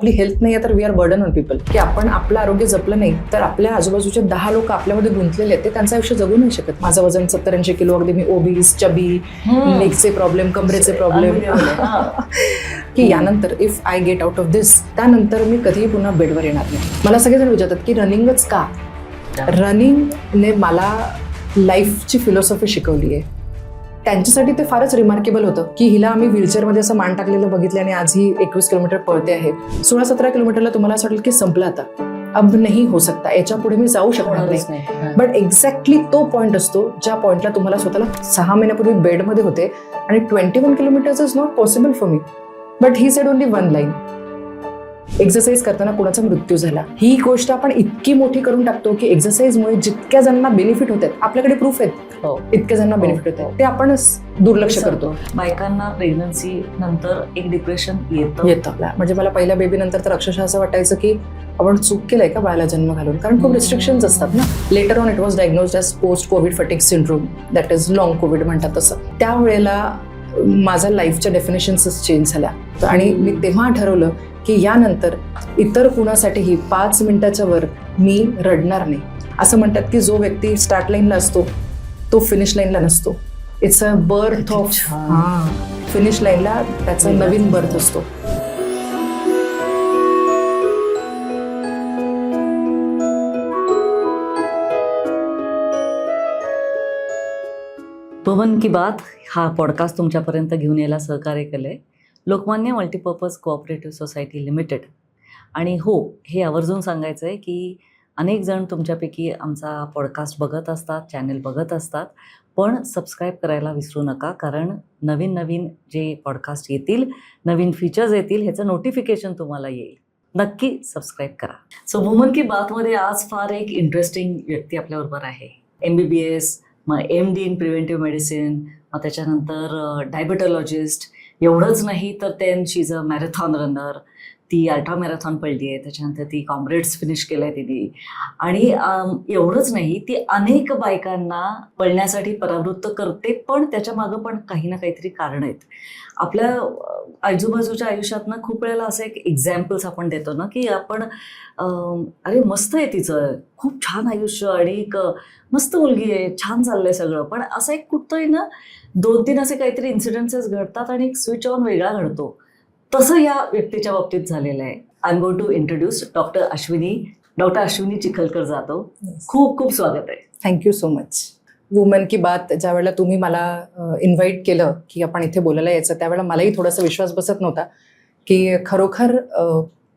आपली हेल्थ नाही आहे तर we are burden on people, की आपण आपलं आरोग्य जपलं नाही तर आपल्या आजूबाजूचे 10 लोक आपल्यामध्ये गुंतलेले आहेत ते त्यांचं आयुष्य जगू नाही शकत. माझं वजन 70-80 किलो, अगदी मी ओबीस, चबी, नेकचे प्रॉब्लेम, कमरेचे प्रॉब्लेम, की यानंतर if I get out of this, त्यानंतर मी कधीही पुन्हा बेडवर येणार नाही. मला सगळेजण विचारतात की रनिंगच का? रनिंगने मला लाईफची फिलॉसॉफी शिकवली आहे. त्यांच्यासाठी ते फारच रिमार्केबल होतं की हिला आम्ही व्हीलचेअरमध्ये असं मान टाकलेलं बघितलं आणि आज ही 21 किलोमीटर पळते आहे. 16-17 किलोमीटरला तुम्हाला असं वाटेल की संपलं आता, अब नाही हो सकता, याच्या पुढे मी जाऊ शकणार नाही. बट एक्झॅक्टली तो पॉईंट असतो ज्या पॉईंटला तुम्हाला स्वतःला 6 महिन्यापूर्वी बेडमध्ये होते आणि 21 kilometres is not possible for me, but he said only one line, exercise करताना कोणाचा मृत्यू झाला. ही गोष्ट आपण इतकी मोठी करून टाकतो की एक्सरसाइजमुळे जितक्या जणांना बेनिफिट होत आहेत, आपल्याकडे प्रूफ आहेत इतक्या जणांना बेनिफिट होत आहेत, ते आपण दुर्लक्ष करतो. बायकांना प्रेग्नन्सी नंतर एक डिप्रेशन येतं. म्हणजे मला पहिल्या बेबी नंतर तर अक्षरशः असं वाटायचं की आपण चूक केलंय का बाळाला जन्म घालून, कारण खूप रिस्ट्रिक्शन्स असतात ना. Letter on it was diagnosed as post Covid fatigue syndrome, that is long COVID म्हणतात तसं. त्यावेळेला माझ्या लाईफच्या डेफिनेशन्सच चेंज झाल्या आणि मी तेव्हा ठरवलं की यानंतर इतर कुणासाठीही 5 मिनिटाच्या वर मी रडणार नाही. असं म्हणतात की जो व्यक्ती स्टार्ट लाईनला असतो तो फिनिश लाईनला नसतो. It's a birth of, finish लाईनला त्याचा नवीन बर्थ असतो. वुमन की बात हा पॉडकास्ट तुमच्यापर्यंत घेऊन यायला सहकार्य केलंय Lokmanya multipurpose cooperative society limited. आणि हो, हे आवर्जून सांगायचं आहे की अनेक जण तुमच्यापैकी आमचा पॉडकास्ट बघत असतात, चॅनल बघत असतात, पण सबस्क्राईब करायला विसरू नका, कारण नवीन नवीन जे पॉडकास्ट येतील, नवीन फीचर्स येतील, ह्याचं नोटिफिकेशन तुम्हाला येईल. नक्की सबस्क्राईब करा. सो वुमन की बातमध्ये आज फार एक इंटरेस्टिंग व्यक्ती आपल्याबरोबर आहे. MBBS, मग MD इन प्रिव्हेंटिव्ह मेडिसिन, मग त्याच्यानंतर डायबेटॉलॉजिस्ट. एवढंच नाही तर शी इज अ मॅरेथॉन रनर. ती अल्ट्रा मॅरेथॉन पळली आहे, त्याच्यानंतर ती कॉम्रेड्स फिनिश केलं आहे तिने. आणि एवढंच नाही, ती अनेक बायकांना पळण्यासाठी परावृत्त करते, पण त्याच्या मागं पण काही ना काहीतरी कारण आहेत. आपल्या आजूबाजूच्या आयुष्यातनं खूप वेळेला असं एक एक्झाम्पल्स आपण देतो ना की आपण अरे मस्त आहे तिचं, खूप छान आयुष्य आणि एक मस्त मुलगी आहे, छान चाललंय सगळं, पण असं एक कुठतंही ना 2-3 असे काहीतरी इन्सिडेंसेस घडतात आणि एक स्विच ऑन वेगळा घडतो. तसं या व्यक्तीच्या बाबतीत झालेलं आहे. I am going to introduce doctor Ashwini Chikhalkar Jadhav. खूप खूप स्वागत आहे. Thank you so much. वुमन की बात ज्या वेळेला तुम्ही मला इन्व्हाइट केलं की आपण इथे बोलायला यायचं, त्यावेळेला मलाही थोडासा विश्वास बसत नव्हता की खरोखर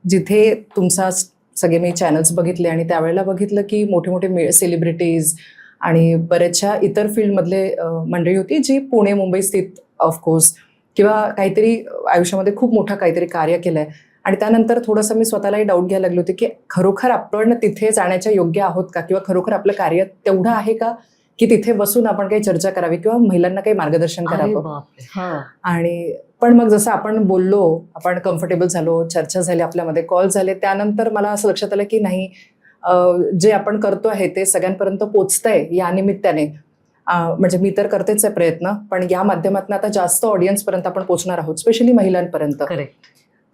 जिथे तुमचा सगळे मी चॅनल्स बघितले आणि त्यावेळेला बघितलं की मोठे मोठे सेलिब्रिटीज आणि बऱ्याचशा इतर फील्डमधले मंडळी होती जी पुणे मुंबई स्थित ऑफकोर्स किंवा काहीतरी आयुष्यामध्ये खूप मोठं काहीतरी कार्य केलं आहे. आणि त्यानंतर थोडंसं मी स्वतःलाही डाऊट घ्यायला लागले होते की खरोखर आपण तिथे जाण्याच्या योग्य आहोत का, किंवा खरोखर आपलं कार्य तेवढं आहे का की तिथे बसून आपण काही चर्चा करावी किंवा महिलांना काही मार्गदर्शन करावं. आणि पण मग जसं आपण बोललो, आपण कम्फर्टेबल झालो, चर्चा झाली, आपल्यामध्ये कॉल झाले, त्यानंतर मला असं लक्षात आलं की नाही, जे आपण करतो आहे ते सगळ्यांपर्यंत पोचतंय या निमित्ताने. म्हणजे मी तर करतेच आहे प्रयत्न, पण या माध्यमातून आता जास्त ऑडियन्सपर्यंत आपण पोचणार आहोत, स्पेशली महिलांपर्यंत.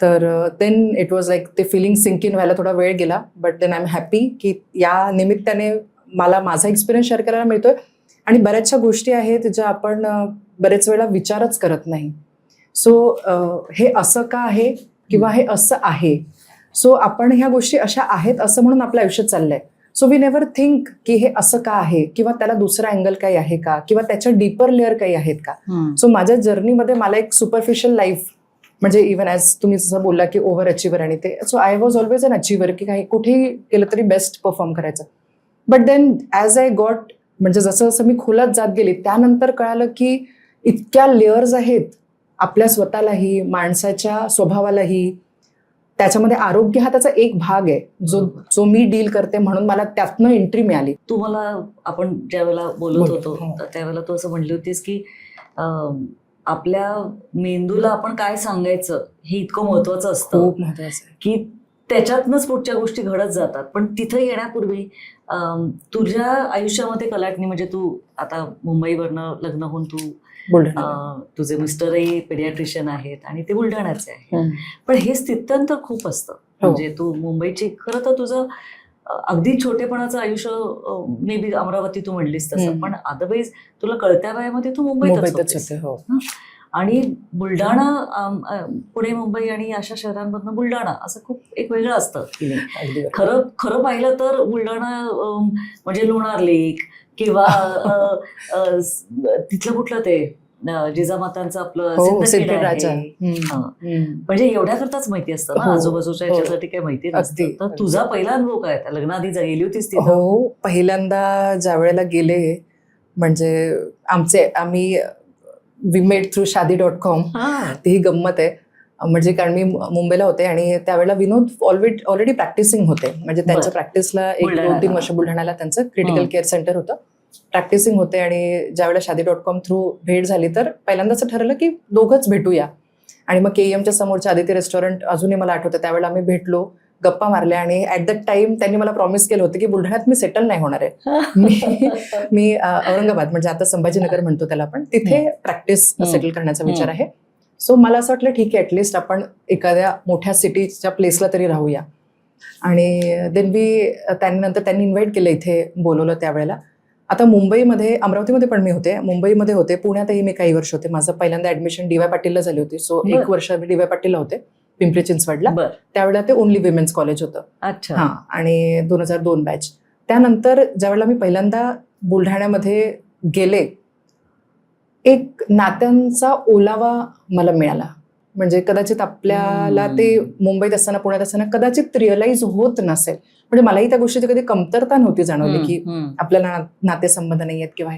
तर देन इट वॉज लाईक ते फिलिंग सिंक इन व्हायला थोडा वेळ गेला, but then I am happy की या निमित्ताने मला माझा एक्सपिरियन्स शेअर करायला मिळतोय. आणि बऱ्याचशा गोष्टी आहेत ज्या आपण बरेच वेळा विचारच करत नाही. सो हे असं का आहे किंवा हे असं आहे, सो आपण ह्या गोष्टी अशा आहेत असं म्हणून आपलं आयुष्य चाललंय. सो वी नेव्हर थिंक की हे असं का आहे किंवा त्याला दुसरा अँगल काही आहे का किंवा त्याच्या डीपर लेअर काही आहेत का. सो माझ्या जर्नीमध्ये मला एक सुपरफिशियल लाईफ, म्हणजे इव्हन ॲज तुम्ही जसं बोलला की ओव्हर अचिव्हर आणि ते, so I was always an achiever की काही कुठेही केलं तरी बेस्ट परफॉर्म करायचं. But then as I got, म्हणजे जसं जसं मी खोलात जात गेली त्यानंतर कळालं की इतक्या लेअर्स आहेत आपल्या स्वतःलाही, माणसाच्या स्वभावालाही. त्याच्यामध्ये आरोग्य हा त्याचा एक भाग आहे जो मी डील करते, म्हणून मला त्यातनं एंट्री मिळाली. तू मला, आपण ज्या वेळेला बोलत होतो त्यावेळेला तू असं म्हणली होतीस की आपल्या मेंदूला आपण काय सांगायचं हे इतकं महत्वाचं असतं, खूप महत्वाचं आहे की त्याच्यातनंच पुढच्या गोष्टी घडत जातात. पण तिथं येण्यापूर्वी तुझ्या आयुष्यामध्ये कलाटणी, म्हणजे तू आता मुंबईवरनं लग्न होऊन तू बुलढाणा. तुझे मिस्टरही पेडियाट्रिशियन आहेत आणि ते बुलढाण्याचे आहे. पण हे स्थित्यंतर खूप असतं. म्हणजे तू मुंबईची, खरं तर तुझं अगदी छोटेपणाचं आयुष्य मे बी अमरावती तू म्हणलीस तसं, पण अदरवाईज तुला कळत्या वयामध्ये तू मुंबईतच होते. हो. आणि बुलढाणा, पुणे, मुंबई आणि अशा शहरांमधनं बुलढाणा असं खूप एक वेगळं असतं फिलिंग. खरं पाहिलं तर बुलढाणा म्हणजे लोणार लेक किंवा तिथलं कुठलं ते जिजामातांचं आपलं सिद्धखेड आहे. म्हणजे एवढ्या करताच माहिती असतं ना, आजूबाजूच्या याच्यासाठी काही माहिती नसतं. तर तुझा पहिला अनुभव काय? लग्नाआधी गेली होतीस तिथं? हो, पहिल्यांदा ज्या वेळेला गेले म्हणजे आम्ही वी मेड थ्रू शादी.com. ती गंमत आहे. म्हणजे कारण मी मुंबईला होते आणि त्यावेळेला विनोद ऑलरेडी प्रॅक्टिसिंग होते. म्हणजे त्यांच्या प्रॅक्टिसला 1-2-3 वर्ष बुलढाण्याला त्यांचं क्रिटिकल केअर सेंटर होतं, प्रॅक्टिसिंग होते. आणि ज्यावेळेला शादी.com थ्रू भेट झाली तर पहिल्यांदा असं ठरलं की दोघंच भेटूया. आणि मग KEMच्या समोरच्या आदित्य रेस्टॉरंट अजूनही मला आठवतं, त्यावेळेला आम्ही भेटलो, गप्पा मारल्या. आणि ऍट दॅट टाइम त्यांनी मला प्रॉमिस केलं होतं की बुलढाण्यात मी सेटल नाही होणार आहे. मी औरंगाबाद, म्हणजे आता संभाजीनगर म्हणतो त्याला, पण तिथे प्रॅक्टिस सेटल करण्याचा विचार आहे. सो मला असं वाटलं ठीक आहे, ऍटलिस्ट आपण एखाद्या मोठ्या सिटीच्या प्लेसला तरी राहूया. आणि देन त्यांनी इन्व्हाइट केलं, इथे बोलवलं त्यावेळेला. आता मुंबईमध्ये, अमरावतीमध्ये पण मी होते, मुंबईमध्ये होते, पुण्यातही मी काही वर्ष होते. माझं पहिल्यांदा ऍडमिशन DY पाटीलला झाली होती. सो 1 वर्ष मी DY पाटीलला होते, पिंपरी चिंचवडला. त्यावेळेला ते ओनली विमेन्स कॉलेज होतं. अच्छा. आणि 2002 बॅच. त्यानंतर ज्यावेळेला मी पहिल्यांदा बुलढाण्यामध्ये गेले, एक नात्यांचा ओलावा मला मिळाला. म्हणजे कदाचित आपल्याला ते मुंबईत असताना, पुण्यात असताना कदाचित रिअलाइज होत नसेल. म्हणजे मलाही त्या गोष्टीची कधी कमतरता नव्हती जाणवली की आपल्याला नातेसंबंध नाही आहेत किंवा.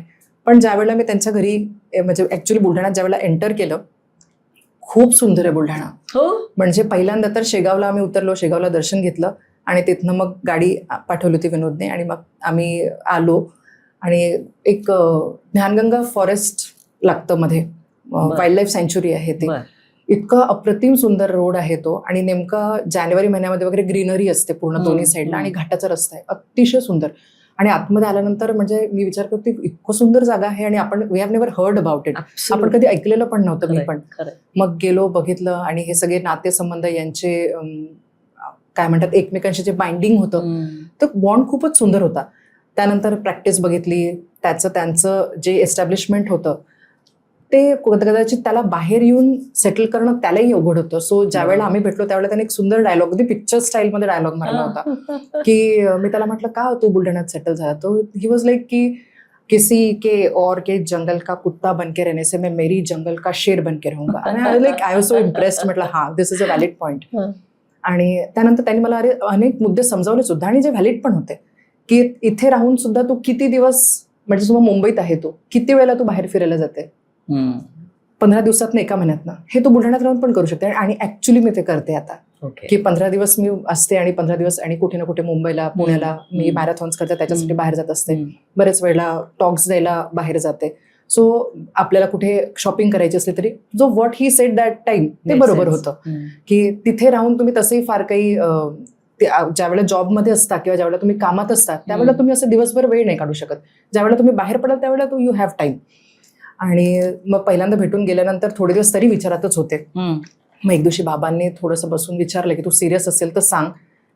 पण ज्यावेळेला मी त्यांच्या घरी, म्हणजे ऍक्च्युली बुलढाण्यात ज्यावेळेला एंटर केलं, खूप सुंदर आहे बुलढाणा. म्हणजे पहिल्यांदा तर शेगावला आम्ही उतरलो, शेगावला दर्शन घेतलं आणि तिथनं मग गाडी पाठवली होती विनोदने आणि मग आम्ही आलो. आणि एक ज्ञानगंगा फॉरेस्ट लागतं मध्ये, वाईल्ड लाईफ सँच्युरी आहे ते. इतका अप्रतिम सुंदर रोड आहे तो. आणि नेमका जानेवारी महिन्यामध्ये वगैरे ग्रीनरी असते पूर्ण दोन्ही साईडला आणि घाटाचा रस्ता आहे, अतिशय सुंदर. आणि आतमध्ये आल्यानंतर म्हणजे मी विचार करते, इतकं सुंदर जागा आहे आणि आपण we have never heard about it. आपण कधी ऐकलेलं पण नव्हतं मी पण. मग गेलो, बघितलं आणि हे सगळे नातेसंबंध यांचे काय म्हणतात, एकमेकांशी जे बाइंडिंग होतं, तर बॉन्ड खूपच सुंदर होता. त्यानंतर प्रॅक्टिस बघितली, त्यांचं जे एस्टॅब्लिशमेंट होतं ते कदाचित त्याला बाहेर येऊन सेटल करणं त्यालाही अवघड होतं. सो ज्यावेळेला आम्ही भेटलो त्यावेळेला त्याने एक सुंदर डायलॉग, अगदी पिक्चर स्टाईलमध्ये डायलॉग मारला होता की मी त्याला म्हटलं, का तू बुलढाण्यात सेटल झाला? तो ही वॉज लाईक की किसी के और के जंगल का कुत्ता बनके रहने से मैं मेरी जंगल का शेर बनके रहूंगा. आणि आय वॉज सो इम्प्रेस्ड. म्हटलं हा, दिस इज अ व्हॅलिड पॉईंट. आणि त्यानंतर त्यांनी मला अनेक मुद्दे समजावले सुद्धा आणि जे व्हॅलिड पण होते, की इथे राहून सुद्धा तू किती दिवस, म्हणजे तू मुंबईत आहे, तू किती वेळेला तू बाहेर फिरायला जाते, 15 दिवसात 1 महिन्यात, हे तू बुलढाण्यात राहून पण करू शकते. आणि ऍक्च्युली मी ते करते आता, की 15 दिवस मी असते आणि 15 दिवस आणि कुठे ना कुठे मुंबईला, पुण्याला मी मॅरेथॉन्स करते, त्याच्यासाठी बाहेर जात असते. बरेच वेळेला टॉक्स द्यायला बाहेर जाते. सो आपल्याला कुठे शॉपिंग करायची असली तरी जो what he said that time ते बरोबर होतं, की तिथे राहून तुम्ही तसंही फार काही, ज्यावेळेला जॉबमध्ये असता किंवा ज्यावेळेला तुम्ही कामात असता त्यावेळेला तुम्ही असं दिवसभर वेळ नाही काढू शकत. ज्यावेळेला तुम्ही बाहेर पडाल त्यावेळेला यू हॅव टाइम. आणि मग पहिल्यांदा भेटून गेल्यानंतर थोडे दिवस तरी विचारातच होते. मग एक दिवशी बाबांनी थोडंसं बसून विचारलं की तू सिरियस असेल तर सांग,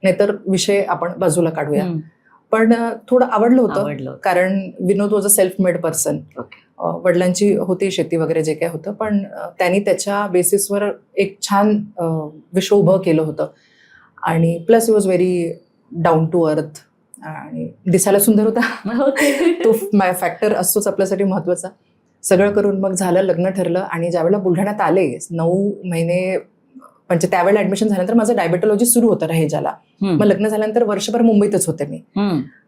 नाहीतर विषय आपण बाजूला काढूया. पण थोडं आवडलं होतं, कारण Vinod was a self made person. वडिलांची होती शेती वगैरे जे काय होतं, पण त्यांनी त्याच्या बेसिसवर एक छान विश्व उभं केलं होतं. आणि plus he was very down to earth आणि दिसायला सुंदर होता. तो फॅक्टर असतोच आपल्यासाठी महत्वाचा. सगळं करून मग झालं, लग्न ठरलं. आणि ज्यावेळेला बुलढाण्यात आले 9 महिने, म्हणजे त्यावेळेला ऍडमिशन झाल्यानंतर माझं डायबेटॉलॉजी सुरू होतं रहेजाला. मग लग्न झाल्यानंतर वर्षभर मुंबईतच होते मी.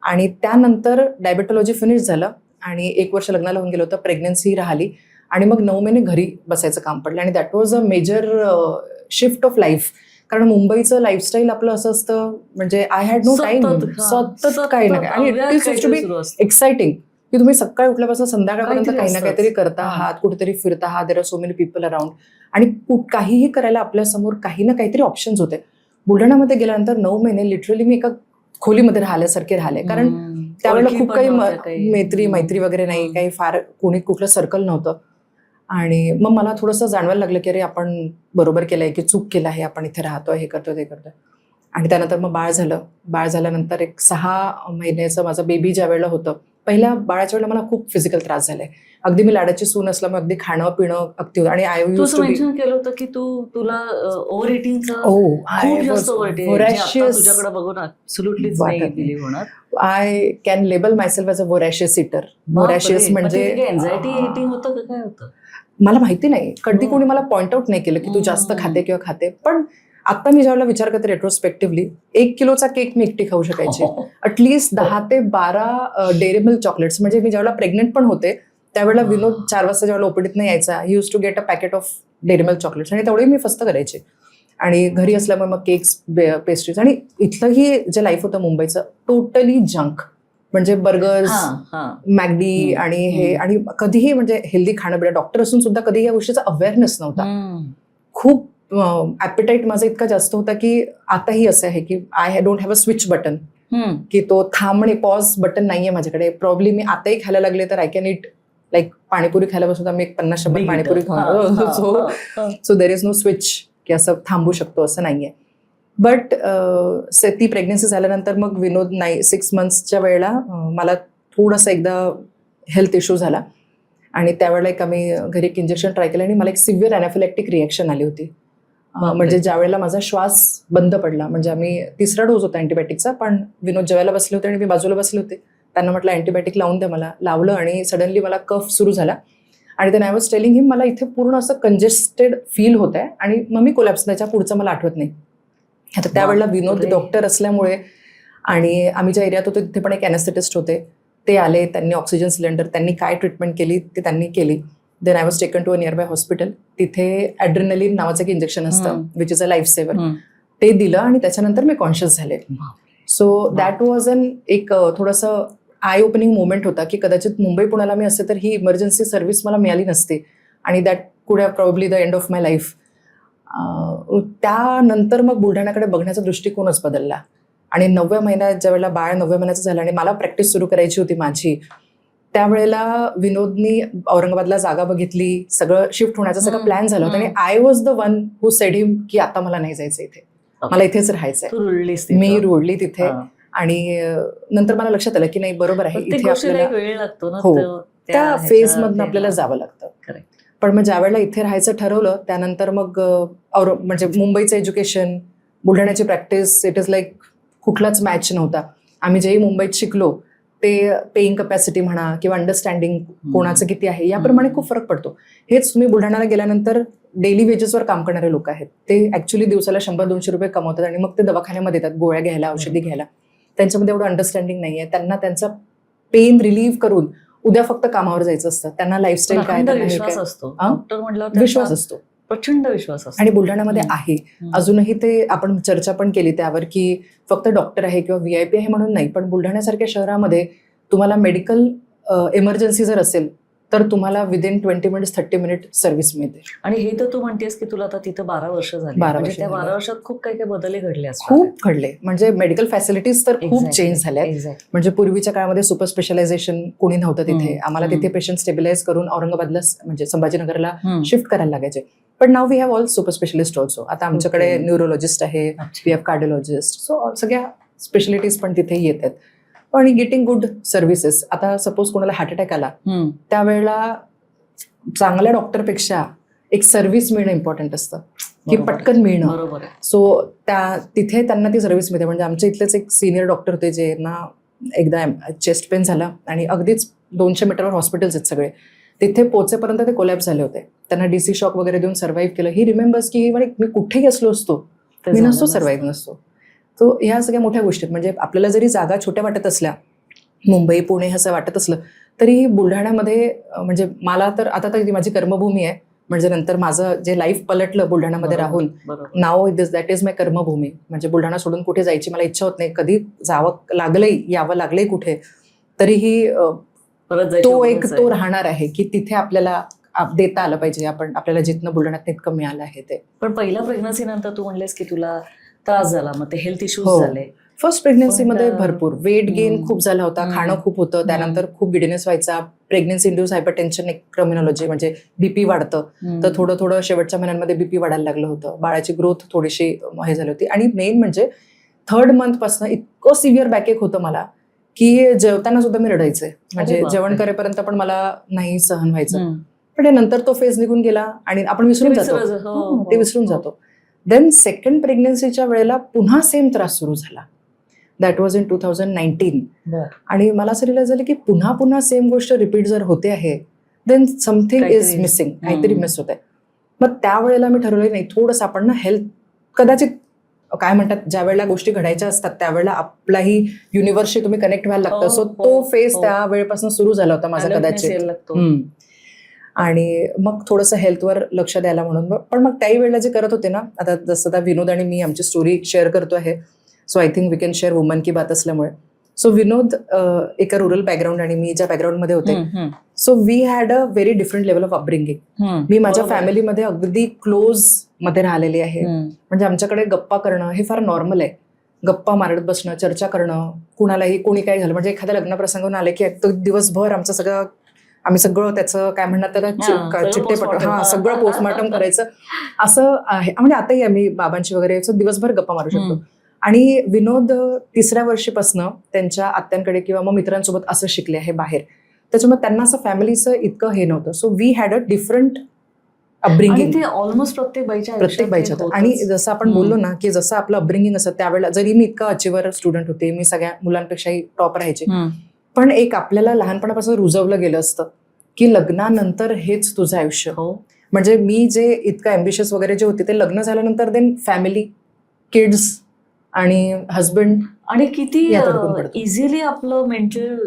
आणि त्यानंतर डायबेटॉलॉजी फिनिश झालं आणि 1 वर्ष लग्नाला होऊन गेलं होतं, प्रेग्नन्सी राहिली आणि मग 9 महिने घरी बसायचं काम पडलं. आणि that was a major shift of life. कारण मुंबईचं लाईफस्टाईल आपलं असं असतं, म्हणजे आय हॅड नो टाइम, सतत काही ना काही. आणि it is to be exciting की तुम्ही सकाळी उठल्यापासून संध्याकाळपर्यंत काही ना काहीतरी करता आहात, कुठेतरी फिरता आहात, there are so many people around. आणि काहीही करायला आपल्यासमोर काही ना काहीतरी ऑप्शन्स होते. बुलढाण्यामध्ये गेल्यानंतर 9 महिने लिटरली मी एका खोलीमध्ये राहिल्यासारखे राहिले. कारण त्यावेळेला खूप काही मैत्री वगैरे नाही, काही फार कोणी कुठलं सर्कल नव्हतं. आणि मग मला थोडंसं जाणवायला लागलं की अरे आपण बरोबर केलंय की चूक केलं आहे, आपण इथे राहतोय, हे करतोय, ते करतोय. आणि त्यानंतर मग बाळ झालं. बाळ झाल्यानंतर एक 6 महिन्याचं माझं बेबी ज्या वेळेला होतं, पहिल्या बाळाच्या वेळेला मला खूप फिजिकल त्रास झालाय. अगदी मी लाडाची सून असल्यामुळे अगदी खाणं पिणं अगदी होतं. आणि आय तू यूज असं टू बी मेन्शन केलं होतं की तुला ओव्हर इटिंगचं आय खूप जास्त वॉज ओव्हर इटिंग व्होरॅशियस. तुझ्याकडे बघून ऍब्सोल्युटलीच नाही वाटत नाही. बिलीव्ह होणार. I can label myself as a voracious eater. Voracious म्हणजे एन्झायटी इटिंग होतं का काय होतं? मला माहिती नाही, कधी हो. कोणी मला पॉइंट आउट नाही केलं की तू जास्त खाते किंवा खाते. पण आता मी ज्यावेळेला विचार करते रेट्रोस्पेक्टिव्हली, 1 किलोचा केक मी एकटी खाऊ शकायची. अटलिस्ट 10 ते 12 डेअरी मिल्क चॉकलेट्स. म्हणजे मी ज्यावेळेला प्रेग्नेंट पण होते त्यावेळेला विनोद 4 वाजता ज्यावेळेला ओपीडीत नाही यायचा, he used to get a packet of Dairy Milk chocolates आणि तेवढे मी फस्त करायचे. आणि घरी असल्यामुळे मग केक्स, पेस्ट्रीज. आणि इथलंही जे लाईफ होतं मुंबईचं टोटली जंक. म्हणजे बर्गर्स, मॅगडी आणि हे. आणि कधीही म्हणजे हेल्दी खाणं बिणं, डॉक्टर असून सुद्धा कधी या गोष्टीचा अवेअरनेस नव्हता. खूप ॲपेटाईट माझा इतका जास्त होता की आताही असं आहे की I don't have a switch button, की तो थांबणे पॉज बटन नाहीये माझ्याकडे. प्रॉब्ली मी आताही खायला लागले तर I can it like panipuri खायला बसून मी 50-100 पाणीपुरी खाऊ. So there is know switch की असं थांबू शकतो असं नाहीये. बट ती प्रेग्नन्सी झाल्यानंतर मग विनोद 6 मंथ्सच्या वेळेला मला थोडासा एकदा हेल्थ इश्यू झाला. आणि त्यावेळेला एक आम्ही घरी एक इंजेक्शन ट्राय केलं आणि मला एक सिव्हिअर अॅनाफिलॅक्टिक रिॲक्शन आली होती. म्हणजे ज्या वेळेला माझा श्वास बंद पडला, म्हणजे आम्ही 3रा डोस होता अँटीबायोटिकचा, पण विनोद जेवायला बसले होते आणि मी बाजूला बसले होते. त्यांना म्हटलं अँटीबायोटिक लावून द्या मला. लावलं आणि सडनली मला कफ सुरू झाला. आणि देन आय वॉज टेलिंग हिम मला इथे पूर्ण असं कंजेस्टेड फील होत आहे. आणि मग मी कोलॅप्स. त्याच्या पुढचं मला आठवत नाही. आता त्यावेळेला विनोद डॉक्टर असल्यामुळे आणि आम्ही ज्या एरियात होतो तिथे पण एक ॲनेस्थेटिस्ट होते. ते आले, त्यांनी ऑक्सिजन सिलेंडर, त्यांनी काय ट्रीटमेंट केली ते त्यांनी केली. Then I was taken to a nearby hospital. तिथे ॲड्रेनलिन नावाचं एक इंजेक्शन असतं which is a life saver. ते दिलं आणि त्याच्यानंतर मी कॉन्शियस झाले. सो दॅट वॉज एक थोडंसं आय ओपनिंग मोमेंट होता की कदाचित मुंबई पुण्याला मी असते तर ही इमर्जन्सी सर्व्हिस मला मिळाली नसते आणि दॅट कुड have probably the end of my life. त्यानंतर मग बुलढाण्याकडे बघण्याचा दृष्टिकोनच बदलला. आणि 9व्या महिन्यात ज्या वेळेला बाळ 9व्या महिन्याचं झालं आणि मला प्रॅक्टिस सुरू करायची होती माझी, त्यावेळेला विनोदनी औरंगाबादला जागा बघितली, सगळं शिफ्ट होण्याचा सगळं प्लॅन झाला होता. आणि I was the one who said him की आता मला नाही जायचं इथे, मला इथेच राहायचंय. मी रुळली तिथे. आणि नंतर मला लक्षात आलं की नाही बरोबर आहे, इथे आपल्याला वेळ लागतो ना. हो, त्या फेज मधनं आपल्याला जावं लागतं. पण मग ज्या वेळेला इथे राहायचं ठरवलं त्यानंतर मग म्हणजे मुंबईचं एज्युकेशन, बुलढाण्याची प्रॅक्टिस, इट इज लाईक कुठलाच मॅच नव्हता. आम्ही जेही मुंबईत शिकलो ते पेईंग कपॅसिटी म्हणा किंवा अंडरस्टँडिंग कोणाचं किती आहे याप्रमाणे खूप फरक पडतो. हेच तुम्ही बुलढाण्याला गेल्यानंतर डेली वेजेसवर काम करणारे लोक आहेत, ते ऍक्च्युली दिवसाला 100-200 रुपये कमवतात आणि मग ते दवाखान्यामध्ये येतात गोळ्या घ्यायला, औषधी घ्यायला. त्यांच्यामध्ये एवढं अंडरस्टँडिंग नाहीये. त्यांना त्यांचा पेन रिलीव्ह करून उद्या फक्त कामावर जायचं असतं. त्यांना लाईफस्टाईल काय, विश्वास असतो, विश्वास असतो, प्रचंड विश्वास असतो. आणि बुलढाण्यामध्ये आहे अजूनही. ते आपण चर्चा पण केली त्यावर की फक्त डॉक्टर आहे किंवा VIP आहे म्हणून नाही, पण बुलढाण्यासारख्या शहरामध्ये तुम्हाला मेडिकल इमर्जन्सी जर असेल तर तुम्हाला विदिन 20 मिनिट्स 30 मिनिट सर्व्हिस मिळते. आणि हे तर तू म्हणतेस की तुला आता तिथं 12 वर्ष झाली. 12 वर्ष. त्या 12 वर्षात खूप काही काही बदल घडले असतात. खूप घडले. म्हणजे मेडिकल फॅसिलिटीज तर खूप चेंज झाल्या. म्हणजे पूर्वीच्या काळामध्ये सुपर स्पेशलायझेशन कोणी नव्हतं तिथे. आम्हाला तिथे पेशंट स्टेबिलाइज करून औरंगाबादला म्हणजे संभाजीनगरला शिफ्ट करायला लागायचे. पण now we have all super specialist also. आता आमच्याकडे न्यूरोलॉजिस्ट आहे, वी हॅव कार्डिओलॉजिस्ट. सो सगळ्या स्पेशलिटीज पण तिथेही येतात. आणि गेटिंग गुड सर्व्हिसेस. आता सपोज कोणाला हार्ट अटॅक आला त्यावेळेला चांगल्या डॉक्टरपेक्षा एक सर्व्हिस मिळणं इम्पॉर्टंट असतं की पटकन मिळणं. सो तिथे त्यांना ती सर्व्हिस मिळते. म्हणजे आमच्या इथलेच एक सिनियर डॉक्टर होते जे ना एकदा चेस्ट पेन झाला आणि अगदीच 200 मीटरवर हॉस्पिटल्स आहेत सगळे. तिथे पोहोचेपर्यंत ते कोलॅप्स झाले होते. त्यांना DC शॉक वगैरे देऊन सर्व्हाइव्ह केलं. ही रिमेंबर्स की मी कुठेही असलो असतो, मी नसतो सर्व्हाइव्ह नसतो. तो ह्या सगळ्या मोठ्या गोष्टी. म्हणजे आपल्याला जरी जागा छोट्या वाटत असल्या, मुंबई पुणे असं वाटत असलं तरी बुलढाण्यामध्ये म्हणजे मला तर आता तर माझी कर्मभूमी आहे. म्हणजे नंतर माझं जे लाईफ पलटलं बुलढाण्यामध्ये राहून, नाव दॅट इज माय कर्मभूमी. म्हणजे बुलढाणा सोडून कुठे जायची मला इच्छा होत नाही. कधी जावं लागलंय, यावं लागलंय कुठे तरीही तो राहणार आहे की तिथे आपल्याला देता आलं पाहिजे. आपल्याला जिथनं बुलढाण्यात इतकं मिळालं आहे ते. पण पहिल्या प्रेग्नन्सी नंतर तू म्हणलेस की तुला त्रास झाला, मग ते हेल्थ इश्यूज झाले. फर्स्ट प्रेग्नन्सीमध्ये पण, भरपूर वेट गेन हम्म. खूप झाला होता, हम्म. खाणं खूप होतं, त्यानंतर खूप गिडीनेस व्हायचा, प्रेग्नन्सी इंड्यूस हायपरटेन्शन एक टर्मिनॉलॉजी, म्हणजे बीपी वाढतं, तर थोडं थोडं शेवटच्या महिन्यांमध्ये बीपी वाढायला लागलं होतं, बाळाची ग्रोथ थोडीशी हे झाली होती. आणि मेन म्हणजे 3rd मंथ पासून इतकं सिव्हिअर बॅकएक होतं मला की जेवताना सुद्धा मी रडायचे, म्हणजे बापरे. जेवण करेपर्यंत पण मला नाही सहन व्हायचं. हम्म. पण नंतर तो फेज निघून गेला आणि आपण विसरून जातो. ते विसरून जातो. देन सेकंड प्रेग्नन्सीच्या वेळेला पुन्हा सेम त्रास सुरू झाला. That was in 2019. आणि मला असं रिअलाइज झालं की पुन्हा पुन्हा सेम गोष्ट रिपीट जर होते आहे, देन समथिंग इज मिसिंग, काहीतरी मिस होत आहे. मग त्यावेळेला मी ठरवलं नाही, थोडंसं आपण ना हेल्थ, कदाचित काय म्हणतात, ज्या वेळेला गोष्टी घडायच्या असतात त्यावेळेला आपलाही युनिव्हर्सशी तुम्ही कनेक्ट व्हायला लागतं. सो तो फेज त्या वेळेपासून सुरू झाला होता माझा कदाचित. आणि मग थोडंसं हेल्थवर लक्ष द्यायला म्हणून. पण मग त्याही वेळेला जे करत होते ना, आता जसं आता विनोद आणि मी आमची स्टोरी शेअर करतो आहे, so I think we can share woman की बात असल्यामुळे. सो विनोद एका रुरल बॅकग्राऊंड आणि मी ज्या बॅकग्राऊंडमध्ये होते, so we had a very different level of upbringing. मी माझ्या फॅमिलीमध्ये अगदी क्लोज मध्ये राहिलेली आहे, म्हणजे आमच्याकडे गप्पा करणं हे फार नॉर्मल आहे. गप्पा मारत बसणं, चर्चा करणं, कुणालाही कोणी काय झालं म्हणजे एखाद्या लग्नप्रसंगावरून आले की दिवसभर आमचं सगळं, आम्ही सगळं त्याचं काय म्हणणार त्याला चिट्टेपट, सगळं पोस्टमॉर्टम करायचं असं आहे. म्हणजे आताही आम्ही बाबांची वगैरे दिवसभर गप्पा मारू शकतो. आणि विनोद 3ऱ्या वर्षीपासनं त्यांच्या आत्यांकडे किंवा मग मित्रांसोबत असं शिकले आहे बाहेर, त्याच्यामुळे त्यांना असं फॅमिलीचं इतकं हे नव्हतं. So we had a different upbringing. Almost प्रत्येक बाईच्या होतं. आणि जसं आपण बोललो ना की जसं आपलं अपब्रिंगिंग असतं त्यावेळेला, जरी मी इतका अचिव्हर स्टुडंट होते, मी सगळ्या मुलांपेक्षाही टॉप राहायचे, पण एक आपल्याला लहानपणापासून रुजवलं गेलं असतं की लग्नानंतर हेच तुझं आयुष्य. म्हणजे मी जे इतकं अँबिशियस वगैरे जे होते ते लग्न झाल्यानंतर देन फॅमिली, किड्स आणि हजबंड, आणि किती इझिली आपलं मेंटल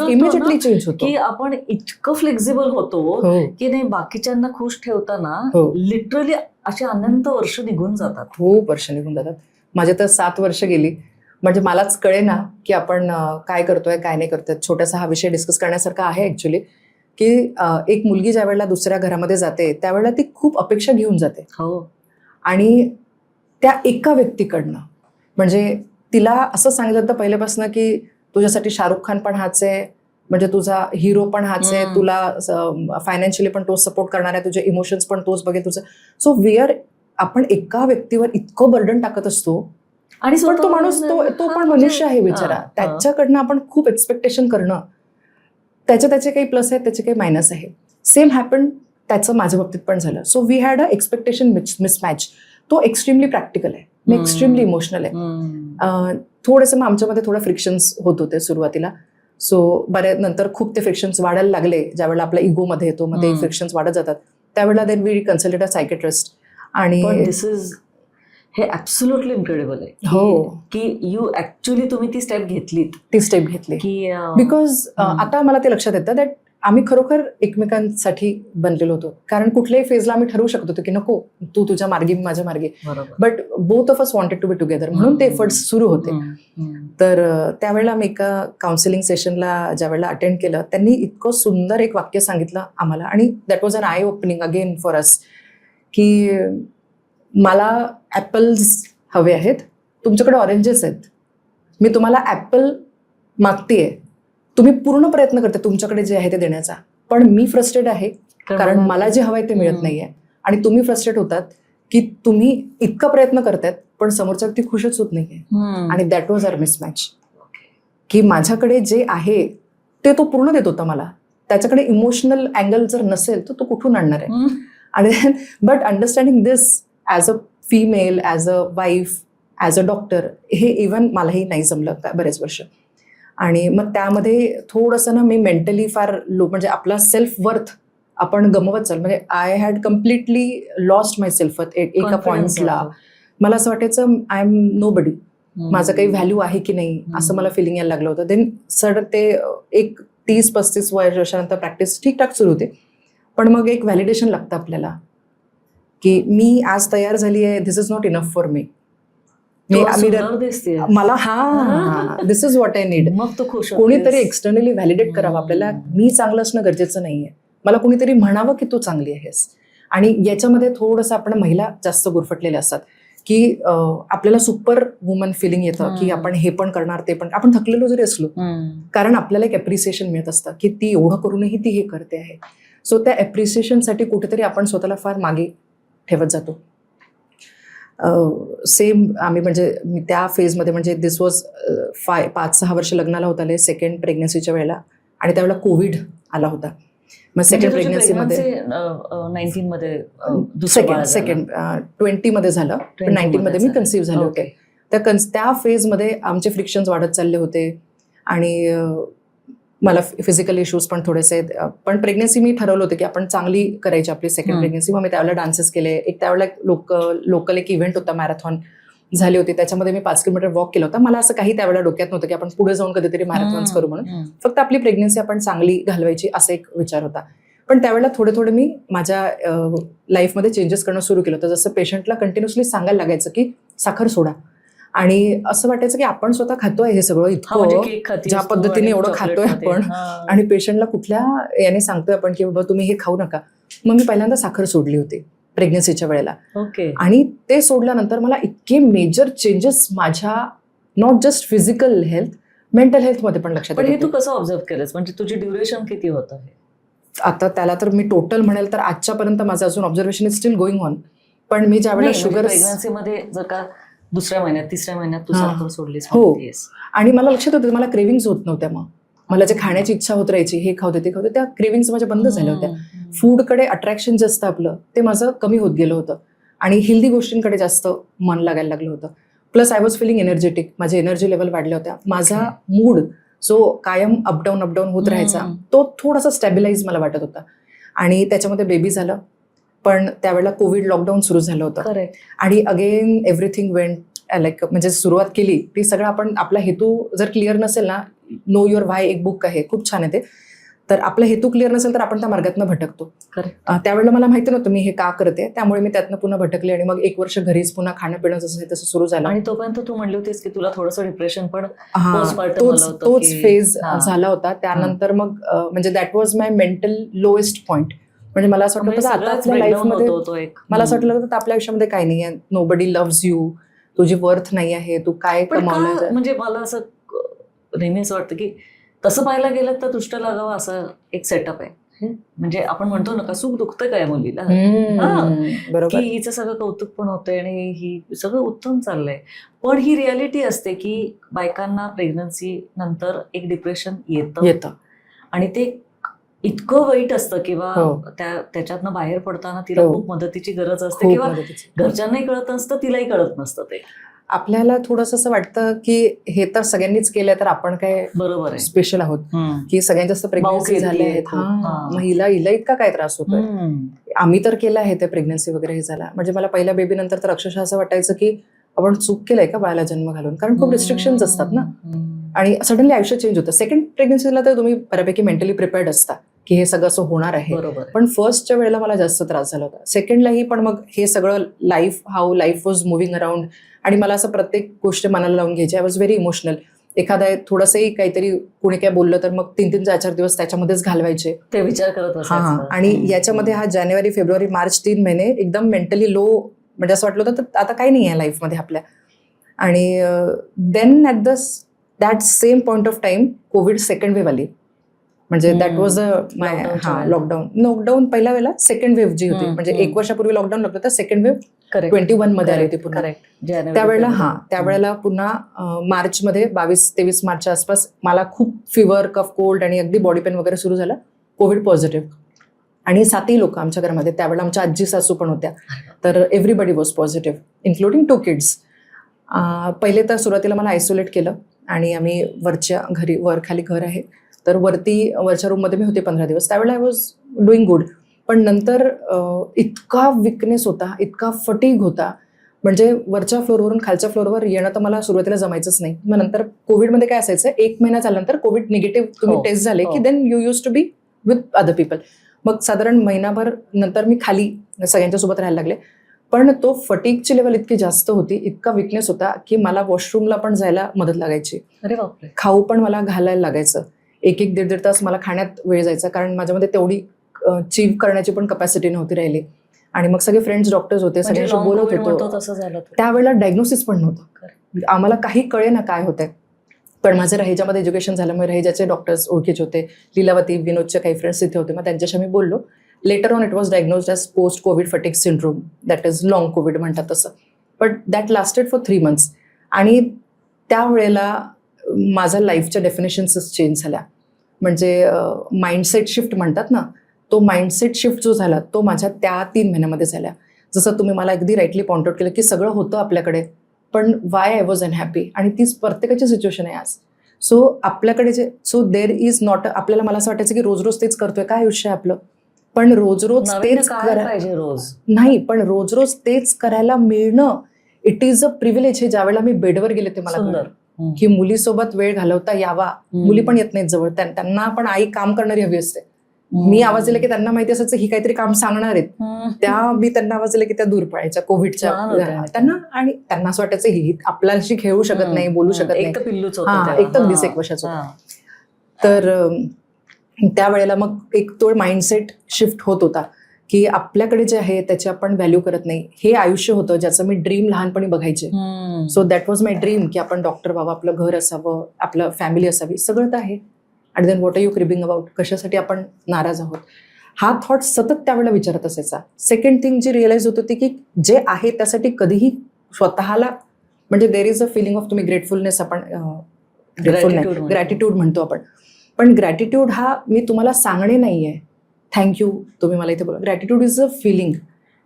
इमिजिएटली चेंज होतो की आपण इतकं फ्लेक्झिबल होतो की नाही बाकीच्यांना खुश ठेवताना लिटरली अशी अनंत वर्ष निघून जातात. खूप वर्ष निघून जातात. माझे तर 7 वर्ष गेली. म्हणजे मलाच कळे ना की आपण काय करतोय काय नाही करतोय. छोटासा हा विषय डिस्कस करण्यासारखा आहे ऍक्च्युली, की एक मुलगी ज्या वेळेला दुसऱ्या घरामध्ये जाते त्यावेळेला ती खूप अपेक्षा घेऊन जाते. आणि त्या एका व्यक्तीकडनं, म्हणजे तिला असं सांगितलं होतं पहिल्यापासून की तुझ्यासाठी शाहरुख खान पण हाच आहे, म्हणजे तुझा हिरो पण हाच आहे, तुला फायनान्शियली पण तोच सपोर्ट करणार आहे, तुझे इमोशन्स पण तोच बघेल तुझं. सो आपण एका व्यक्तीवर इतकं बर्डन टाकत असतो. आणि पण तो माणूस तो पण मनुष्य आहे बिचारा, त्याच्याकडनं आपण खूप एक्सपेक्टेशन करणं, त्याचे काही प्लस आहेत, त्याचे काही मायनस आहे. सेम हॅपन त्याचं माझ्या बाबतीत पण झालं. So we had a expectation mismatch. तो एक्स्ट्रीमली प्रॅक्टिकल आहे, मी एक्स्ट्रीमली इमोशनल आहे. थोडंसं मग आमच्यामध्ये थोडं फ्रिक्शन्स होत होते सुरुवातीला. सो बऱ्याच नंतर खूप ते फ्रिक्शन्स वाढायला लागले. ज्यावेळेला आपला इगोमध्ये येतो मग ते फ्रिक्शन्स वाढत जातात, त्यावेळेला then we consulted a psychiatrist. आणि हे ऍब्सोल्युटली इनक्रेडिबल आहे. की यू ऍक्च्युली तुम्ही ती स्टेप घेतली की बिकॉज आता मला ते लक्षात येतं दॅट आम्ही खरोखर एकमेकांसाठी बनलेलो होतो. कारण कुठल्याही फेजला आम्ही ठरवू शकतो की नको तू तुझ्या मार्गी मी माझ्या मार्गे, but both of us wanted to be together, म्हणून ते एफर्ट्स सुरू होते. तर त्यावेळेला मी एका काउन्सिलिंग सेशनला ज्या वेळेला अटेंड केलं, त्यांनी इतकं सुंदर एक वाक्य सांगितलं आम्हाला, आणि that was an eye opening again for us, की मला ॲपल्स हवे आहेत, तुमच्याकडे ऑरेंजेस आहेत, मी तुम्हाला ॲपल मागतेय, तुम्ही पूर्ण प्रयत्न करते तुमच्याकडे जे आहे ते देण्याचा, पण मी फ्रस्ट्रेट आहे कारण मला जे हवंय ते मिळत नाहीये, आणि तुम्ही फ्रस्ट्रेट होतात की तुम्ही इतका प्रयत्न करतायत पण समोरच्या व्यक्ती खुशच होत नाहीये. आणि दॅट वॉज आवर मिसमॅच, की माझ्याकडे जे आहे ते तो पूर्ण देत होता मला, त्याच्याकडे इमोशनल अँगल जर नसेल तर तो कुठून आणणार आहे. आणि but understanding this as a female, as a wife, as a doctor, हे इव्हन मलाही नाही जमलं बरेच वर्ष. आणि मग त्यामध्ये थोडंसं ना मी मेंटली फार लो, म्हणजे आपला सेल्फ वर्थ आपण गमवत चाल, म्हणजे I had completely lost my self worth. एका पॉइंटला मला असं वाटायचं आय एम नो बडी, माझं काही व्हॅल्यू आहे की नाही असं मला फिलिंग यायला लागलं होतं. देन सडन ते एक 30-35 वर्षानंतर प्रॅक्टिस ठीकठाक सुरू होते, पण मग एक व्हॅलिडेशन लागतं आपल्याला की मी आज तयार झाली आहे, this is not enough for me. मला this is what I need. मग तो खुश, कोणीतरी एक्सटर्नली व्हॅलिडेट करावं आपल्याला, मी चांगलं असणं गरजेचं नाहीये, मला कोणीतरी म्हणावं की तू चांगली आहेस. आणि याच्यामध्ये थोडंसं आपण महिला जास्त गुरफटलेल्या असतात की आपल्याला सुपर वुमन फिलिंग येतं की आपण हे पण करणार ते पण, आपण थकलेलो जरी असलो कारण आपल्याला एक अप्रिसिएशन मिळत असतं की ती एवढं करूनही ती हे करते आहे. सो त्या अप्रिसिएशनसाठी कुठेतरी आपण स्वतःला फार मागे ठेवत जातो. सेम आम्ही म्हणजे मी त्या फेजमध्ये म्हणजे दिस वॉज 5-6 वर्ष लग्नाला होत आले सेकंड प्रेग्नन्सीच्या वेळेला आणि त्यावेळेला कोविड आला होता. मग सेकंड प्रेग्नन्सीमध्ये 19 मध्ये सेकंड 20 मध्ये झालं, 19 मध्ये मी कन्सिव्ह झाले होते. त्या फेजमध्ये आमचे फ्रिक्शन्स वाढत चालले होते आणि मला फिजिकल इश्यूज पण थोडेसे, पण प्रेग्नन्सी मी ठरवलं होतं की आपण चांगली करायची आपली सेकंड प्रेग्नन्सी. मग मी त्यावेळेला डान्सेस केले. त्यावेळेला लोकल एक इव्हेंट होता, मॅरेथॉन झाली होती, त्याच्यामध्ये मी 5 किलोमीटर वॉक केला होता. मला असं काही त्यावेळेला डोक्यात नव्हतं की आपण पुढे जाऊन कधीतरी मॅरेथॉन्स करू म्हणून, फक्त आपली प्रेग्नन्सी आपण चांगली घालवायची असा एक विचार होता. पण त्यावेळेला थोडे मी माझ्या लाईफमध्ये चेंजेस करणं सुरू केलं होतं. जसं पेशंटला कंटिन्युअसली सांगायला लागायचं की साखर सोडा, आणि असं वाटायचं की आपण स्वतः खातोय हे सगळं इतकं ज्या पद्धतीने एवढं खातोय आपण, आणि पेशंटला कुठल्या याने सांगतोय आपण की बाबा तुम्ही हे खाऊ नका. मग मी पहिल्यांदा साखर सोडली होती प्रेग्नन्सीच्या वेळेला. आणि ते सोडल्यानंतर मला इतके मेजर चेंजेस माझ्या not just physical health, mental हेल्थमध्ये पण लक्षात. पण हे तू कसं ऑब्झर्व केलंस, म्हणजे तुझी ड्युरेशन किती होतं हे? आता तर मी टोटल म्हणेल तर आजच्यापर्यंत माझं अजून observation is steel going on. पण मी ज्यावेळेला शुगर प्रेग्नन्सीमध्ये जर का दुसऱ्या महिन्यात तिसऱ्या महिन्यात तू साखर सोडलीस, हो, आणि मला लक्षात होतं मला क्रेविंग्स होत नव्हत्या. मग मला जे खाण्याची इच्छा होत राहायची, हे खावते ते खावते, त्या क्रेविंग्स माझ्या बंद झाल्या होत्या. फूडकडे अट्रॅक्शन जे असतं आपलं ते माझं कमी होत गेलं होतं आणि हेल्दी गोष्टींकडे जास्त मन लागायला लागलं होतं. Plus I was feeling energetic, माझे एनर्जी लेवल वाढल्या होत्या. माझा मूड जो कायम अपडाऊन होत राहायचा तो थोडासा स्टॅबिलाइज मला वाटत होता. आणि त्याच्यामध्ये बेबी झालं, पण त्यावेळेला कोविड लॉकडाऊन सुरू झालं होतं आणि अगेन एव्हरीथिंग वेंट लाईक, म्हणजे सुरुवात केली ती सगळं आपण, आपला हेतू जर क्लिअर नसेल ना, नो युअर व्हाय एक बुक आहे, खूप छान आहे ते, तर आपला हेतू क्लिअर नसेल तर आपण त्या मार्गातनं भटकतो. त्यावेळेला मला माहिती नव्हतं मी हे का करते, त्यामुळे मी त्यातनं पुन्हा भटकले आणि मग 1 वर्ष घरीच पुन्हा खाणं पिणं जसं तसं सुरू झालं. आणि तोपर्यंत तू म्हणली होतीस की तुला थोडंसं डिप्रेशन पण, तोच फेज झाला होता. त्यानंतर मग म्हणजे that was my mental lowest point. म्हणजे मला असं वाटलं आता आपल्या लाईफमध्ये, मला असं वाटलं तर आपल्या आयुष्यामध्ये काही नाही आहे, नोबडी लव्हज यू, तुझी वर्थ नाही आहे, तू काय कमावलं. म्हणजे मला असं नेहमी असं वाटतं की तसं पाहायला गेलं तर दुष्ट लागावं असं एक सेटअप आहे. म्हणजे आपण म्हणतो ना का सुख दुखतं काय मुलीला, बरोबर, की हिचं सगळं कौतुक पण होतंय आणि ही सगळं उत्तम चाललंय. पण ही रियालिटी असते की बायकांना प्रेग्नन्सी नंतर एक डिप्रेशन येतं आणि ते इतकं वाईट असतं किंवा त्याच्यातनं बाहेर पडताना तिला खूप मदतीची गरज असते किंवा घरच्यांनाही कळत नसतं, तिलाही कळत नसतं. ते आपल्याला थोडंसं असं वाटतं की हे तर सगळ्यांनीच केलंय तर आपण काय बरोबर स्पेशल आहोत की सगळ्यात जास्त प्रेग्नन्सी झाली आहेत, हिला इतका काय त्रास होतोय, आम्ही तर केलं आहे ते प्रेग्नन्सी वगैरे हे झाला. म्हणजे मला पहिल्या बेबी नंतर तर अक्षरशः असं वाटायचं की आपण चूक केलंय का बाळाला जन्म घालून, कारण खूप रिस्ट्रिक्शन्स असतात ना आणि सडनली आयुष्य चेंज होतं. सेकंड प्रेग्नन्सीला तर तुम्ही बऱ्यापैकी मेंटली प्रिपेअर्ड असता की हे सगळं असं होणार आहे, पण फर्स्टच्या वेळेला मला जास्त त्रास झाला होता. सेकंडलाही पण मग हे सगळं how life was moving around आणि मला असं प्रत्येक गोष्ट मनाला लावून घ्यायची. I was very emotional. एखादा थोडंसंही काहीतरी कोणी काय बोललं तर मग 3-3, 4-4 दिवस त्याच्यामध्येच घालवायचे, ते विचार करत असायचं. आणि याच्यामध्ये हा जानेवारी, फेब्रुवारी, मार्च 3 महिने एकदम मेंटली लो, म्हणजे असं वाटलं होतं तर आता काही नाही आहे लाईफमध्ये आपल्या. आणि then at that same point of time covid second wave आली. म्हणजे दॅट वॉज माय लॉकडाऊन पहिल्या वेळेला सेकंड वेव्ह जी होती, म्हणजे 1 वर्षापूर्वी लॉकडाऊन लागलं तर सेकंड वेव्ह 21 मध्ये आली होती पुन्हा. त्यावेळेला पुन्हा मार्चमध्ये 22-23 मार्चच्या आसपास मला खूप फिवर, कफ, कोल्ड आणि अगदी बॉडी पेन वगैरे सुरू झाला, कोविड पॉझिटिव्ह. आणि 7ही लोक आमच्या घरामध्ये, त्यावेळेला आमच्या आजी सासू पण होत्या, तर everybody was positive including 2 kids. पहिले तर सुरुवातीला मला आयसोलेट केलं आणि आम्ही वरखाली घर आहे, तर वरच्या रूममध्ये मी होते 15 दिवस. त्यावेळेला आय वॉज डुईंग गुड. पण नंतर इतका विकनेस होता, इतका फटीग होता, म्हणजे वरच्या फ्लोअरवरून खालच्या फ्लोअरवर येणं तर मला सुरुवातीला जमायचंच नाही. मग नंतर कोविडमध्ये काय असायचं, 1 महिना झाल्यानंतर कोविड निगेटिव्ह तुम्ही टेस्ट झाले की then you use to be with other people. मग साधारण महिनाभर नंतर मी खाली सगळ्यांच्या सोबत राहायला लागले, पण तो फटीगची लेवल इतकी जास्त होती, इतका विकनेस होता की मला वॉशरूमला पण जायला मदत लागायची. अरे बापरे. खाऊ पण मला घालायला लागायचं. 1-1, 1.5 तास मला खाण्यात वेळ जायचा, कारण माझ्यामध्ये तेवढी चीव करण्याची पण कपॅसिटी नव्हती राहिली. आणि मग सगळे फ्रेंड्स डॉक्टर्स होते, म्हणजे सगळ्यांशी long बोलत COVID म्हणतो होतो. तसं झालं तुला. त्यावेळेला डायग्नोसिस पण नव्हतं, आम्हाला काही कळे ना काय होतंय. पण माझं रहिजामध्ये एज्युकेशन झाल्यामुळे रहिजाचे डॉक्टर्स ओळखीचे होते, लीलावती विनोदचे काही फ्रेंड्स तिथे होते, मग त्यांच्याशी मी बोललो. Later on it was diagnosed as post COVID fatigue syndrome, that is long COVID म्हणतात तसं. But that lasted for 3 months. आणि त्यावेळेला माझा लाईफच्या डेफिनेशन्सच चेंज झाल्या. म्हणजे माइंडसेट शिफ्ट म्हणतात ना, तो माइंडसेट शिफ्ट जो झाला तो माझ्या त्या 3 महिन्यामध्ये झाला. जसं तुम्ही मला अगदी राईटली पॉइंट आउट केलं की सगळं होतं आपल्याकडे, पण वाय आय वॉज अनहॅपी. आणि तीच प्रत्येकाची सिच्युएशन आहे आज. सो आपल्याकडे सो देर इज नॉट, आपल्याला मला असं वाटायचं की रोज रोज तेच करतोय, काय आयुष्य आहे आपलं. पण रोज रोज तेच पाहिजे रोज नाही, पण रोज रोज तेच करायला मिळणं इट इज अ प्रिव्हिलेज. हे ज्यावेळेला मी बेडवर गेले ते मला कळलं की मुलीसोबत वेळ घालवता यावा. मुली पण येत नाहीत जवळ, त्यांना पण आई काम करणारी हवी असते. मी आवाज दिला की त्यांना माहिती असायचं ही काहीतरी काम सांगणार आहेत, त्या मी त्यांना आवाज दिला की त्या दूर पडायच्या कोविडच्या त्यांना. आणि त्यांना असं वाटायचं ही आपल्याशी खेळू शकत नाही, बोलू शकत नाही. एक तर 1 वर्षाचं. तर त्यावेळेला मग एक तो माइंडसेट शिफ्ट होत होता की आपल्याकडे जे आहे त्याची आपण व्हॅल्यू करत नाही. हे आयुष्य होतं ज्याचं मी ड्रीम लहानपणी बघायचे. So that was my dream की आपण डॉक्टर व्हावं, आपलं घर असावं, आपलं फॅमिली असावी, सगळं तर आहे. आणि then what are you cribbing about, कशासाठी आपण नाराज आहोत, हा थॉट सतत त्यावेळेला विचारत असायचा. सेकंड थिंग जी रिअलाइज होत होती की जे आहे त्यासाठी कधीही स्वतःला, म्हणजे there is a feeling of, तुम्ही ग्रेटफुलनेस, आपण ग्रॅटिट्यूड म्हणतो आपण, पण ग्रॅटिट्यूड हा मी तुम्हाला सांगणे नाही आहे थँक्यू तुम्ही मला इथे बोला. ग्रॅटिट्यूड इज अ फिलिंग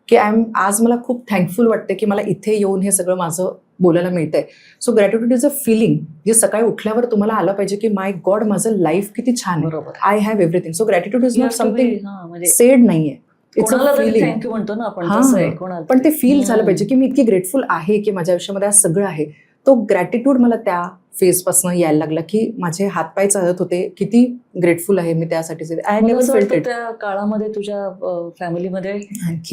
की आज मला खूप थँकफुल वाटते की मला इथे येऊन हे सगळं माझं बोलायला मिळतंय. So gratitude is a feeling जे सकाळी उठल्यावर तुम्हाला आलं पाहिजे की माय गॉड माझं लाईफ किती छान आहे, I have everything. So gratitude is not something sed नाहीये, इट्स अ फिलिंग. म्हणतो ना आपण, पण ते फील झालं पाहिजे की मी इतकी ग्रेटफुल आहे की माझ्या आयुष्यामध्ये आज सगळं आहे. तो ग्रॅटिट्यूड मला त्या फेजपासून यायला लागला की माझे हातपाय चालत होते, किती ग्रेटफुल आहे मी त्यासाठी. I never felt it. त्या काळामध्ये तुझ्या फॅमिलीमध्ये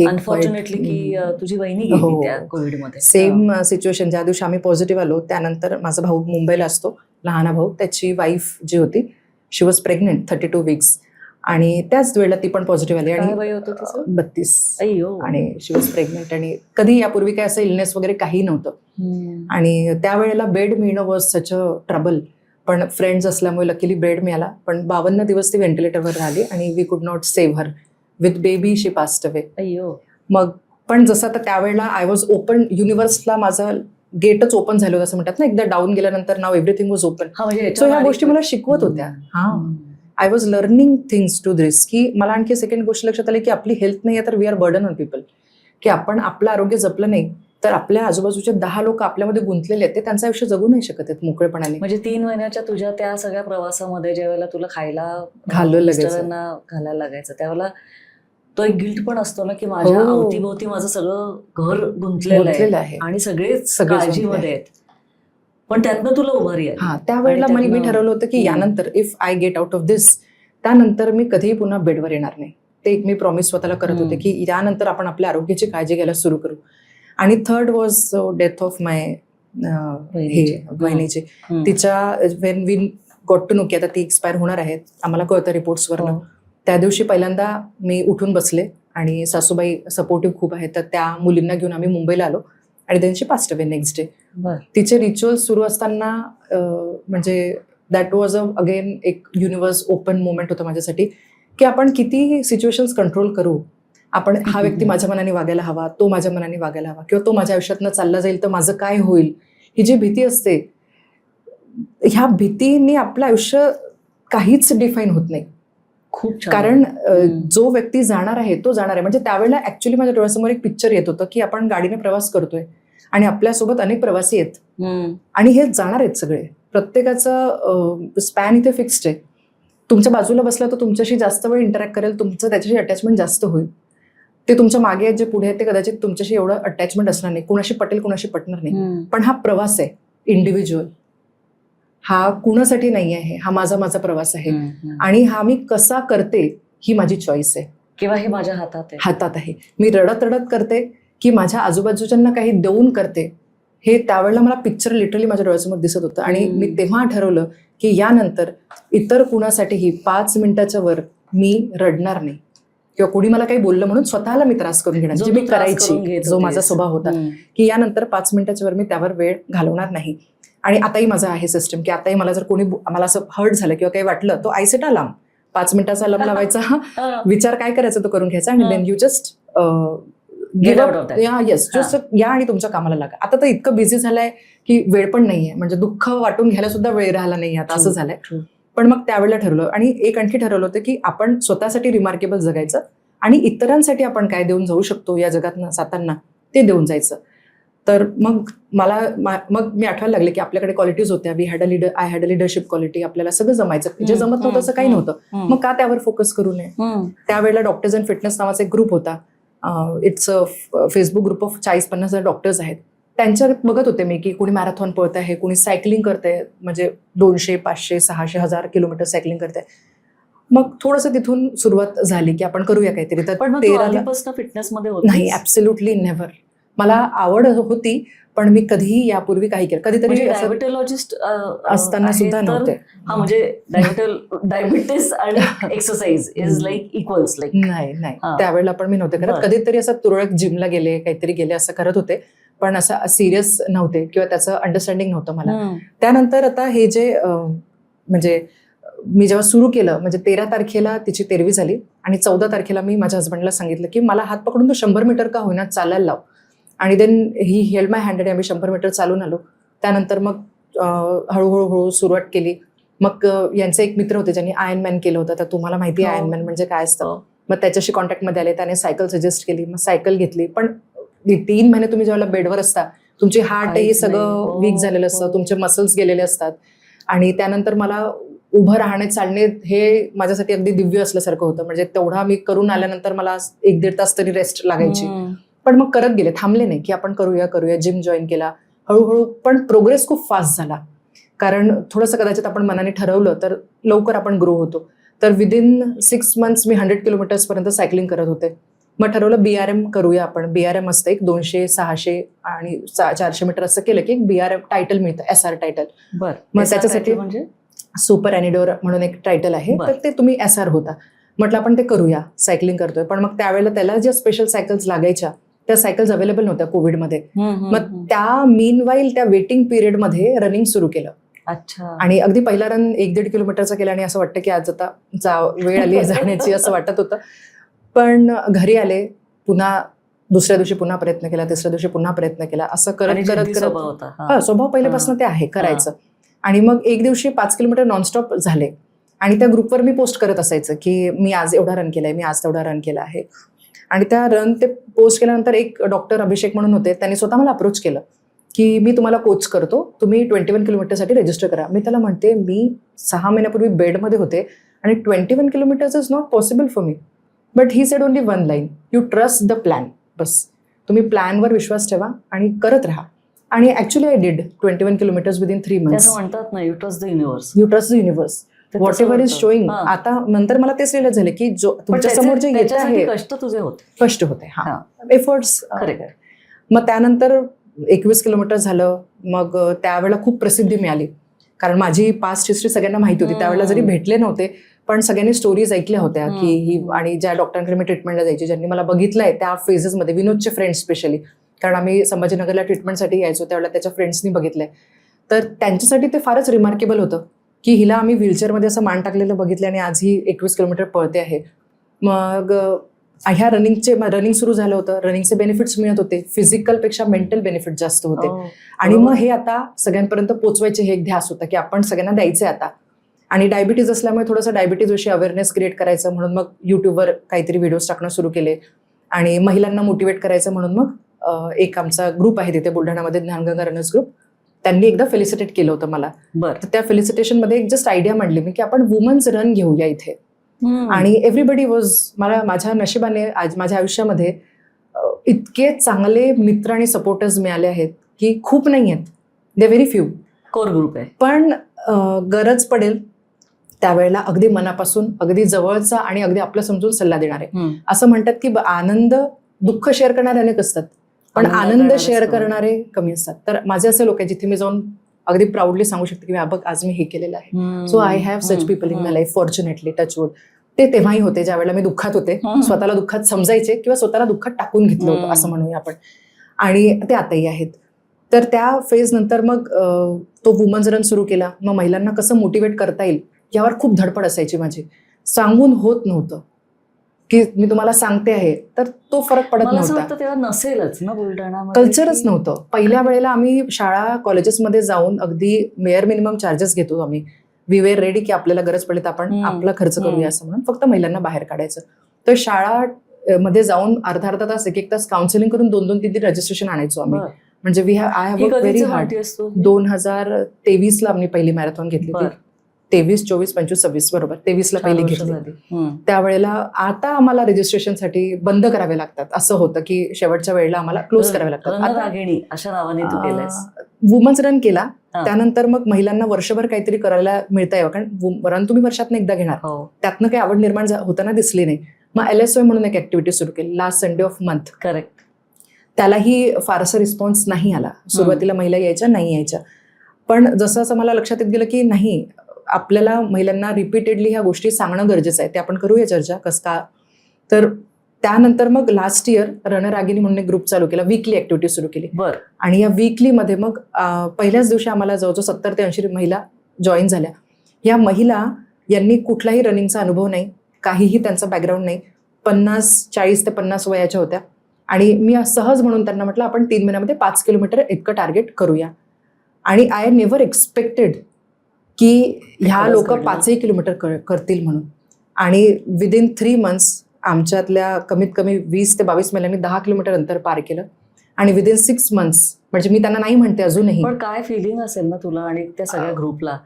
अनफॉर्च्युनेटली की तुझी वहिनी गेली त्या कोविडमध्ये. Same situation. ज्या दिवशी आम्ही पॉझिटिव्ह आलो त्यानंतर माझा भाऊ मुंबईला असतो, लहाना भाऊ, त्याची वाईफ जी होती शी वॉज प्रेग्नेंट 32 weeks. आणि त्याच वेळेला ती पण पॉझिटिव्ह आली. आणि 32 आणि शी वॉज प्रेग्नेंट. आणि कधी यापूर्वी काय असं इलनेस वगैरे काही नव्हतं. आणि त्यावेळेला बेड मिळणं वॉज सच अ ट्रबल. पण फ्रेंड्स असल्यामुळे लकीली बेड मिळाला. पण 52 दिवस ती व्हेंटिलेटरवर राहिली आणि वी कुड not save her. With baby she passed away. मग पण जसं आता त्यावेळेला आय वॉज ओपन, युनिव्हर्सला माझं गेटच ओपन झालं होतं असं म्हणतात ना, एकदा डाऊन गेल्यानंतर now everything was open. So ह्या गोष्टी मला शिकवत होत्या. I was learning things to this. की मला आणखी सेकंड गोष्ट लक्षात आली की आपली हेल्थ नाही आहे तर we are burden on people. की आपण आपलं आरोग्य जपलं नाही तर आपल्या आजूबाजूचे 10 लोक आपल्यामध्ये गुंतलेले आहेत, ते त्यांचं आयुष्य जगू नाही शकत आहेत मोकळेपणाने. म्हणजे 3 महिन्याच्या तुझ्या त्या सगळ्या प्रवासामध्ये ज्यावेळेला तुला खायला घालायला लागायचं त्यावेळेला तो एक गिल्ट पण असतो ना की माझ्या अवतीभोवती माझं सगळं घर गुंतलेलं आहे आणि सगळेच काळजीमध्ये आहेत, पण त्यातनं तुला उभारी आली. त्यावेळेला मी ठरवलं होतं की यानंतर if I get out of this, त्यानंतर मी कधीही पुन्हा बेडवर येणार नाही. ते एक मी प्रॉमिस स्वतःला करत होते की यानंतर आपण आपल्या आरोग्याची काळजी घ्यायला सुरू करू. आणि third was death of my बहिणीची. तिच्या when we got to know की आता ती एक्सपायर होणार आहे, आम्हाला कळतं रिपोर्ट्सवरनं. त्या दिवशी पहिल्यांदा मी उठून बसले आणि सासूबाई सपोर्टिव्ह खूप आहेत, तर त्या मुलींना घेऊन आम्ही मुंबईला आलो आणि त्यांची पास्ट अवे नेक्स्ट डे. तिचे रिच्युअल्स सुरू असताना म्हणजे दॅट वॉज अगेन एक युनिव्हर्स ओपन मोमेंट होतं माझ्यासाठी की आपण किती सिच्युएशन्स कंट्रोल करू. आपण हा व्यक्ती माझ्या मनाने वागायला हवा, तो माझ्या मनाने वागायला हवा, किंवा तो माझ्या आयुष्यातनं चालला जाईल तर माझं काय होईल, ही जी भीती असते, ह्या भीतीने आपलं आयुष्य काहीच डिफाईन होत नाही. खूप कारण जो व्यक्ती जाणार आहे तो जाणार आहे. म्हणजे त्यावेळेला ऍक्च्युली माझ्या डोळ्यासमोर एक पिक्चर येत होतं की आपण गाडीने प्रवास करतोय आणि आपल्यासोबत अनेक प्रवासी आहेत आणि हे जाणार आहेत सगळे. प्रत्येकाचं स्पॅन इथे फिक्स्ड आहे. तुमच्या बाजूला बसला तो तुमच्याशी जास्त वेळ इंटरॅक्ट करेल, तुमचं त्याच्याशी अटॅचमेंट जास्त होईल. ते तुमच्या मागे आहेत जे पुढे आहेत ते कदाचित तुमच्याशी एवढं अटॅचमेंट असणार नाही, कुणाशी पटेल कुणाशी पटणार नाही. पण हा प्रवास आहे इंडिव्हिज्युअल, हा कुणासाठी नाही आहे, हा माझा प्रवास आहे. आणि हा मी कसा करते ही माझी चॉईस आहे किंवा हे माझ्या हातात आहे. मी रडत करते की माझ्या आजूबाजूच्यांना काही देऊन करते, हे त्यावेळेला मला पिक्चर लिटरली माझ्या डोळ्यासमोर दिसत होतं. आणि मी तेव्हा ठरवलं की यानंतर इतर कुणासाठीही 5 मिनिटाच्या वर मी रडणार नाही. किंवा कोणी मला काही बोललं म्हणून स्वतःला मी त्रास करून घेणार, जो जे तू मी त्रास करून करायची, घेत जो माझा होतीस. स्वभाव होता, की यानंतर 5 मिनिटाच्या वर मी त्यावर वेळ घालवणार नाही. आणि आताही माझं आहे सिस्टम, की आताही मला जर कोणी मला असं हर्ट झालं किंवा काही वाटलं, तो आयसेट अलार्म 5 मिनिटाचा अलार्म लावायचा, विचार काय करायचा तो करून घ्यायचा आणि then you just Get out of that. Yes, just या आणि तुमच्या कामाला लागा. आता तर इतकं बिझी झालंय की वेळ पण नाहीये, म्हणजे दुःख वाटून घ्यायला सुद्धा वेळ राहिला नाही आता, असं झालंय. पण मग त्यावेळेला ठरवलं आणि एक आणखी ठरवलं होतं की आपण स्वतःसाठी रिमार्केबल जगायचं आणि इतरांसाठी आपण काय देऊन जाऊ शकतो या जगात जाताना ते देऊन जायचं. तर मग मग मी आठवायला लागले की आपल्याकडे क्वालिटीज होत्या. I had a leadership quality. आपल्याला सगळं जमायचं, जे जमत नव्हतं असं काही नव्हतं. मग का त्यावर फोकस करू नये. त्यावेळेला डॉक्टर्स अँड फिटनेस नावाचा एक ग्रुप होता. It's a Facebook group of 40-50 doctors आहेत. त्यांच्यात बघत होते मी की कोणी मॅरेथॉन पळत आहे, कोणी सायकलिंग करतंय, म्हणजे 200, 500, 600, 1000 किलोमीटर सायकलिंग करतंय. मग थोडंसं तिथून सुरुवात झाली की आपण करूया काहीतरी. तर पण 13 फिटनेस मध्ये नाही, ऍब्सोल्युटली नेव्हर. मला आवड होती पण मी कधीही यापूर्वी काही केलं कधीतरी डायबिटॉलॉजिस्ट असताना सुद्धा नव्हते. हा म्हणजे डायबिटीस आणि exercise is like equals like. नाही त्यावेळेला पण मी नव्हते करत. कधीतरी असं तुरळक जिमला गेले, काहीतरी गेले, असं करत होते, पण असं सिरियस नव्हते किंवा त्याचं अंडरस्टँडिंग नव्हतं मला. त्यानंतर आता हे जे म्हणजे मी जेव्हा सुरू केलं, म्हणजे 13 तारखेला तिची 13वी झाली आणि 14 तारखेला मी माझ्या हस्बंडला सांगितलं की मला हात पकडून तो 100 मीटर का होईना चालायला लाव. आणि then he held my hand आणि आम्ही 100 मीटर चालून आलो. त्यानंतर मग हळूहळू सुरुवात केली. मग यांचे एक मित्र होते ज्यांनी आयर्नमॅन केलं होतं. तर तुम्हाला माहिती आहे आयर्नमॅन म्हणजे काय असतं. मग त्याच्याशी कॉन्टॅक्टमध्ये आले, त्याने सायकल सजेस्ट केली, मग सायकल घेतली. पण 3 महिने तुम्ही जेव्हा बेडवर असता, तुमची हार्ट हे सगळं वीक झालेलं असतं, तुमचे मसल्स गेलेले असतात. आणि त्यानंतर मला उभं राहणे, चालणे हे माझ्यासाठी अगदी दिव्य असल्यासारखं होतं. म्हणजे तेवढा मी करून आल्यानंतर मला 1-1.5 तास तरी रेस्ट लागायची. पण मग करत गेले, थांबले नाही की आपण करूया. जिम जॉईन केला हळूहळू. पण प्रोग्रेस खूप फास्ट झाला, कारण थोडंसं कदाचित आपण मनाने ठरवलं तर लवकर आपण ग्रो होतो. तर विदिन 6 मंथ्स मी 100 किलोमीटर्स पर्यंत सायकलिंग करत होते. मग ठरवलं BRM करूया आपण. BRM असतं एक 200, 600 आणि 400 मीटर असं केलं की एक BRM टायटल मिळतं, SR टायटल. मग त्याच्यासाठी म्हणजे सुपर ॲनिडोर म्हणून एक टायटल आहे, तर ते तुम्ही SR होता. म्हटलं आपण ते करूया, सायकलिंग करतोय. पण मग त्यावेळेला त्याला ज्या स्पेशल सायकल्स लागायच्या त्या सायकल्स अवेलेबल नव्हत्या कोविडमध्ये. मग त्या मीनवाईल त्या वेटिंग पिरियडमध्ये रनिंग सुरू केलं. अच्छा. आणि अगदी पहिला रन 1-1.5 किलोमीटरचा केला आणि असं वाटतं की आज आता वेळ आली जाण्याची असं वाटत होतं. पण घरी आले, पुन्हा दुसऱ्या दिवशी पुन्हा प्रयत्न केला, तिसऱ्या दिवशी पुन्हा प्रयत्न केला, असं करत स्वभाव पहिल्यापासून ते आहे करायचं. आणि मग एक दिवशी 5 किलोमीटर नॉनस्टॉप झाले आणि त्या ग्रुपवर मी पोस्ट करत असायचं की मी आज एवढा रन केलाय, मी आज तेवढा रन केला आहे. आणि त्या रन ते पोस्ट केल्यानंतर एक डॉक्टर अभिषेक म्हणून होते, त्यांनी स्वतः मला अप्रोच केलं की मी तुम्हाला कोच करतो, तुम्ही 21 किलोमीटरसाठी रजिस्टर करा. मी त्याला म्हणते मी 6 महिन्यापूर्वी बेडमध्ये होते आणि 21 kilometres is not possible for me. But he said only one line, you trust the plan. बस तुम्ही प्लॅनवर विश्वास ठेवा आणि करत राहा. आणि actually I did 21 kilometres within 3 months. म्हणतात ना, you trust the universe. You trust the universe. Whatever is showing. आता नंतर मला तेच रिअलाइज झाले की जो तुमच्या समोर जे येत आहे, कष्ट तुझे होते, कष्ट होते, हा एफर्ट्स. मग त्यानंतर 21 किलोमीटर झालं. मग त्यावेळेला खूप प्रसिद्धी मिळाली, कारण माझी पास्ट हिस्ट्री सगळ्यांना माहिती होती. त्यावेळेला जरी भेटले नव्हते पण सगळ्यांनी स्टोरीज ऐकल्या होत्या की ही. आणि ज्या डॉक्टरांकडे मी ट्रीटमेंटला जायची, ज्यांनी मला बघितलंय त्या फेजेसमध्ये, विनोदचे फ्रेंड्स स्पेशली, कारण आम्ही संभाजीनगरला ट्रीटमेंटसाठी यायचो त्यावेळेला त्याच्या फ्रेंड्सनी बघितलंय. तर त्यांच्यासाठी ते फारच रिमार्केबल होतं की हिला आम्ही व्हीलचेअरमध्ये असं मान टाकलेलं बघितलं आणि आज ही 21 किलोमीटर पळते आहे. मग ह्या रनिंग सुरू झालं होतं. रनिंगचे बेनिफिट्स मिळत होते, फिजिकलपेक्षा मेंटल बेनिफिट जास्त होते. आणि मग हे आता सगळ्यांपर्यंत पोचवायचे हे एक ध्यास होता की आपण सगळ्यांना द्यायचे आता. आणि डायबिटीज असल्यामुळे थोडंसं डायबिटीजविषयी अवेअरनेस क्रिएट करायचं म्हणून मग युट्यूबवर काहीतरी व्हिडिओज टाकणं सुरू केले. आणि महिलांना मोटिवेट करायचं म्हणून मग एक आमचा ग्रुप आहे तिथे बुलढाणामध्ये, ज्ञानगंगा रनर्स ग्रुप, त्यांनी एकदा फेलिसिटेट केलं होतं मला. तर त्या फेलिसिटेशनमध्ये एक जस्ट आयडिया मांडली मी की आपण वुमन्स रन घेऊया इथे. आणि एव्हरीबडी वॉज, मला माझ्या नशिबाने आज माझ्या आयुष्यामध्ये इतके चांगले मित्र आणि सपोर्टर्स मिळाले आहेत की खूप नाही आहेत, दे व्हेरी फ्यू. कोर ग्रुप आहे. पण गरज पडेल त्यावेळेला अगदी मनापासून, अगदी जवळचा आणि अगदी आपलं समजून सल्ला देणारे. असं म्हणतात की आनंद, दुःख शेअर करणारे अनेक असतात पण आनंद शेअर करणारे कमी असतात. तर माझे असे लोक आहेत जिथे मी जाऊन अगदी प्राऊडली सांगू शकते की बघ आज मी हे केलेलं आहे. So I have such people in my life, fortunately, touchwood. ते तेव्हाही होते ज्यावेळेला मी दुःखात होते, हम्म. स्वतःला दुःखात समजायचे किंवा स्वतःला दुःखात टाकून घेतलं होतं असं म्हणूया आपण, आणि ते आताही आहेत. तर त्या फेज नंतर मग तो वुमन्स रन सुरू केला. मग महिलांना कसं मोटिवेट करता येईल यावर खूप धडपड असायची माझी. सांगून होत नव्हतं की मी तुम्हाला सांगते आहे, तर तो फरक पडत मला असं नव्हता. वाटतं तेव्हा नसेलच ना बुलढाणामध्ये कल्चरच की- नव्हतं. पहिल्या वेळेला आम्ही शाळा कॉलेजेसमध्ये जाऊन अगदी मेअर मिनिमम चार्जेस घेतो आम्ही. वी वेर रेडी की आपल्याला गरज पडली तर आपण आपला खर्च करूया असं म्हणून फक्त महिलांना बाहेर काढायचं. तर शाळा मध्ये जाऊन अर्धा तास एक तास काउन्सिलिंग करून 2-3 रजिस्ट्रेशन आणायचो आम्ही. बरं. म्हणजे I have he work very कधीची हार्ड. पार्टी असतो? 2023 ला आम्ही पहिली मॅरेथॉन घेतली होती. बरं. 23, 24, 25, 26 बरोबर 23 ला 4 पहिली वर्ष घेतली. झाली. हम्म. त्यावेळेला आता आम्हाला रजिस्ट्रेशनसाठी बंद करावे लागतात. असं होतं की शेवटच्या वेळेला आम्हाला क्लोज करावे लागतात. रणरागिणी अशा नावाने तू केलंयस. वुमन्स रन केला. हा. त्यानंतर मग महिलांना वर्षभर काहीतरी करायला मिळता यावं, कारण रन तुम्ही वर्षातनं एकदा घेणार, हो त्यातनं काही आवड निर्माण होताना दिसली नाही. मग LSOI म्हणून एक ऍक्टिव्हिटी सुरू केली last Sunday off month. Correct. त्यालाही फारसा रिस्पॉन्स नाही आला. सुरुवातीला महिला यायच्या नाही यायच्या, पण जसं असं मला लक्षात येत गेलं की नाही, आपल्याला महिलांना रिपीटेडली ह्या गोष्टी सांगणं गरजेचं आहे. ते आपण करूया चर्चा कसं का. तर त्यानंतर मग लास्ट इयर रणरागिनी म्हणून एक ग्रुप चालू केला, वीकली ऍक्टिव्हिटी सुरू केली. बरं. आणि या वीकलीमध्ये मग पहिल्याच दिवशी आम्हाला जवळजवळ 70 ते 80 महिला जॉईन झाल्या. या महिला यांनी कुठलाही रनिंगचा अनुभव नाही, काहीही त्यांचा बॅकग्राऊंड नाही. 40 ते 50 वयाच्या होत्या. आणि मी सहज म्हणून त्यांना म्हटलं आपण 3 महिन्यामध्ये 5 किलोमीटर इतकं टार्गेट करूया. आणि आय नेव्हर एक्सपेक्टेड की ह्या खरंच लोक घडलं. 5 किलोमीटर करतील म्हणून. आणि विदिन 3 मंथ्स आमच्यातल्या कमीत कमी 20 ते 22 महिलांनी 10 किलोमीटर अंतर पार केलं. आणि विदिन 6 मंथ्स, म्हणजे मी त्यांना नाही म्हणते अजूनही, पण काय फिलिंग असेल ना तुला आणि त्या सगळ्या ग्रुपला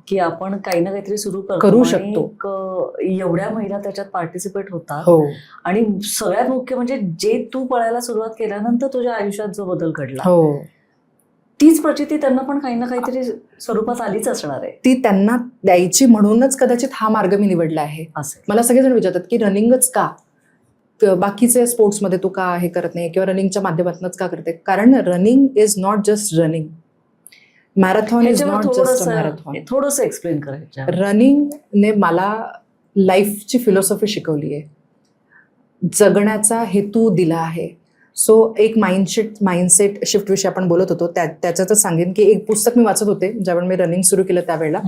की आपण काही ना काहीतरी सुरू करू आणि शकतो. एवढ्या महिला त्याच्यात पार्टिसिपेट होतात. हो आणि सगळ्यात मुख्य म्हणजे जे तू पळायला सुरुवात केल्यानंतर तुझ्या आयुष्यात जो बदल घडला, हो, तीच प्रचिती त्यांना पण काही ना काहीतरी स्वरूपात आलीच असणार आहे. ती त्यांना द्यायची म्हणूनच कदाचित हा मार्ग मी निवडला आहे. असे मला सगळेजण विचारतात की रनिंगच का, बाकीचे स्पोर्ट्समध्ये तू का हे करत नाही किंवा रनिंगच्या माध्यमातूनच का करते. कारण running is not just running, marathon is not just a marathon. थोडंसं एक्सप्लेन करायचं. रनिंगने मला लाईफची फिलॉसॉफी शिकवली आहे, जगण्याचा हेतू दिला आहे. सो एक माइंडसेट शिफ्ट विषयी आपण बोलत होतो, त्याच्यातच सांगेन की एक पुस्तक मी वाचत होते ज्यावेळी मी रनिंग सुरू केलं त्यावेळेला.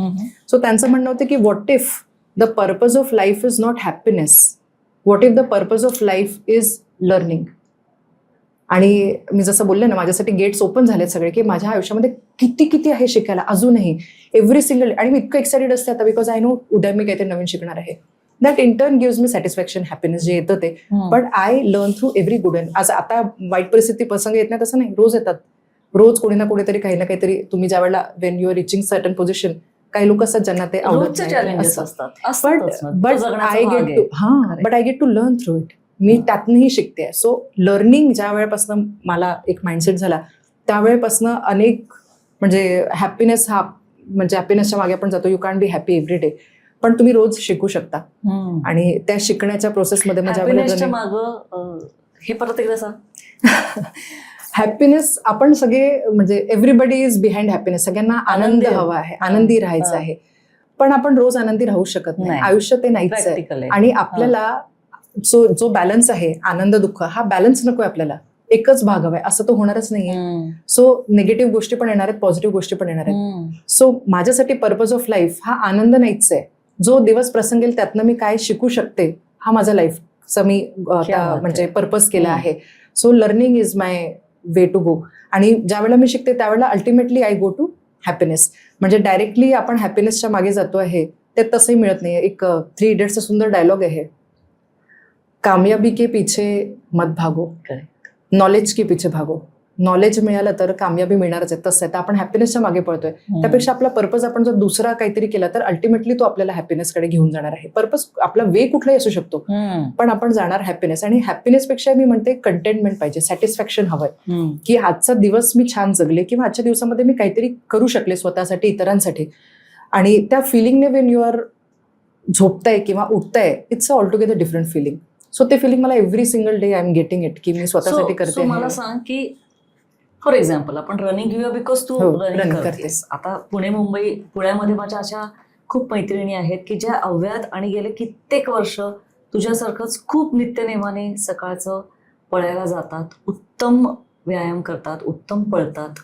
सो त्यांचं म्हणणं होतं की what if the purpose of life is not happiness, what if the purpose of life is learning. आणि मी जसं बोलले ना, माझ्यासाठी गेट्स ओपन झालेत सगळे, की माझ्या आयुष्यामध्ये किती आहे शिकायला अजूनही, एव्हरी सिंगल. आणि मी इतकं एक्साइटेड असते आता, बिकॉज आय नो उद्या मी काहीतरी नवीन शिकणार आहे. That intern gives me satisfaction, happiness जे येतं ते. But I learn through every good end. आज आता वाईट परिस्थिती प्रसंग येत नाही तसं नाही, रोज येतात. रोज कोणी ना कुठेतरी काही ना काहीतरी, तुम्ही ज्या वेळेला when you are reaching certain position, काही लोक असतात ज्यांना ते आवडत चॅलेंजेस असतात. But I get to learn through it. मी त्यातनंही शिकते. सो लर्निंग ज्या वेळेपासून मला एक माइंडसेट झाला, त्यावेळेपासून अनेक, म्हणजे हॅपीनेस हा, म्हणजे हॅपीनेसच्या मागे आपण जातो, you can be happy every day, पण तुम्ही रोज शिकू शकता. आणि त्या शिकण्याच्या प्रोसेसमध्ये हे परत एकदा सांग. हॅपीनेस आपण सगळे, म्हणजे एव्हरीबडी इज बिहाइंड हॅपीनेस. सगळ्यांना आनंद हवा आहे, आनंदी राहायचं आहे, पण आपण रोज आनंदी राहू शकत नाही. आयुष्य ते नाहीच आहे. आणि आपल्याला जो बॅलन्स आहे, आनंद दुःख, हा बॅलन्स नकोय आपल्याला, एकच भाग हवाय, असं तो होणारच नाहीये. सो निगेटिव्ह गोष्टी पण येणार आहेत, पॉझिटिव्ह गोष्टी पण येणार आहेत. सो माझ्यासाठी पर्पज ऑफ लाईफ हा आनंद नाहीच आहे. जो दिवस प्रसंग येईल त्यातनं मी काय शिकू शकते, हा माझा लाईफचा मी म्हणजे पर्पज केला आहे. So learning is my way to go. आणि ज्या वेळेला मी शिकते त्यावेळेला ultimately I go to happiness. म्हणजे डायरेक्टली आपण हॅपीनेसच्या मागे जातो आहे ते तसंही मिळत नाही. एक 3 इडियट्सचा सुंदर डायलॉग आहे, कामयाबी के पीछे मत भागो, नॉलेज के पीछे भागो. नॉलेज मिळालं तर कामयाबी मिळणारच आहे. तसं आहे, तर आपण हॅपीनेसच्या मागे पळतोय. त्यापेक्षा आपला पर्पज आपण जर दुसरा काहीतरी केला तर अल्टिमेटली तो आपल्याला हॅपीनेसकडे घेऊन जाणार आहे. पर्पज आपला वे कुठलाही असू शकतो, पण आपण जाणार हॅपीनेस. आणि हॅपीनेसपेक्षा मी म्हणते कंटेंटमेंट पाहिजे, सॅटिस्फॅक्शन हवंय, की आजचा दिवस मी छान जगले किंवा आजच्या दिवसामध्ये मी काहीतरी करू शकले स्वतःसाठी, इतरांसाठी. आणि त्या फिलिंगने वेन यू आर झोपताय किंवा उठताय, it's a all together different feeling. So ते फिलिंग मला every single day I am getting it, की मी स्वतःसाठी करते. मला सांग की फॉर एक्झाम्पल आपण रनिंग घेऊया, बिकॉज तू रनिंग करतेस. आता पुण्यामध्ये माझ्या अशा खूप मैत्रिणी आहेत की ज्या अव्यात आणि गेले कित्येक वर्ष तुझ्यासारखंच खूप नित्यनेमाने सकाळचं पळायला जातात, उत्तम व्यायाम करतात, उत्तम पळतात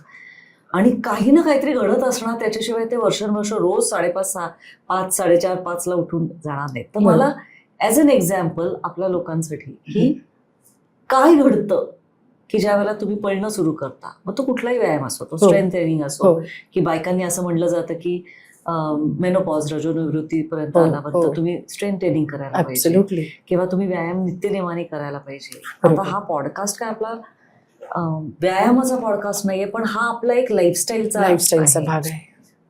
आणि काही ना काहीतरी घडत असणार त्याच्याशिवाय ते वर्षानुवर्ष रोज 5:30, 5, 4:30, 5ला उठून जाणार नाहीत. तर बरोबर. मला ॲज अन एक्झाम्पल आपल्या लोकांसाठी की काय घडतं की ज्या वेळेला तुम्ही पळणं सुरू करता, मग तो कुठलाही व्यायाम असो, तो हो. स्ट्रेंथ ट्रेनिंग असो, हो की बायकांनी असं म्हटलं जातं की मेनोपॉज रजोनिवृत्तीपर्यंत हो, आल्यावर हो. तुम्ही स्ट्रेंथ ट्रेनिंग करायला पाहिजे ऍब्सोल्युटली. किंवा तुम्ही व्यायाम नित्यनेमाने करायला पाहिजे. बरोबर. आता हा पॉडकास्ट काय आपला व्यायामाचा पॉडकास्ट नाहीये, पण हा आपला एक लाईफस्टाईलचा लाईफस्टाईलचा भाग आहे.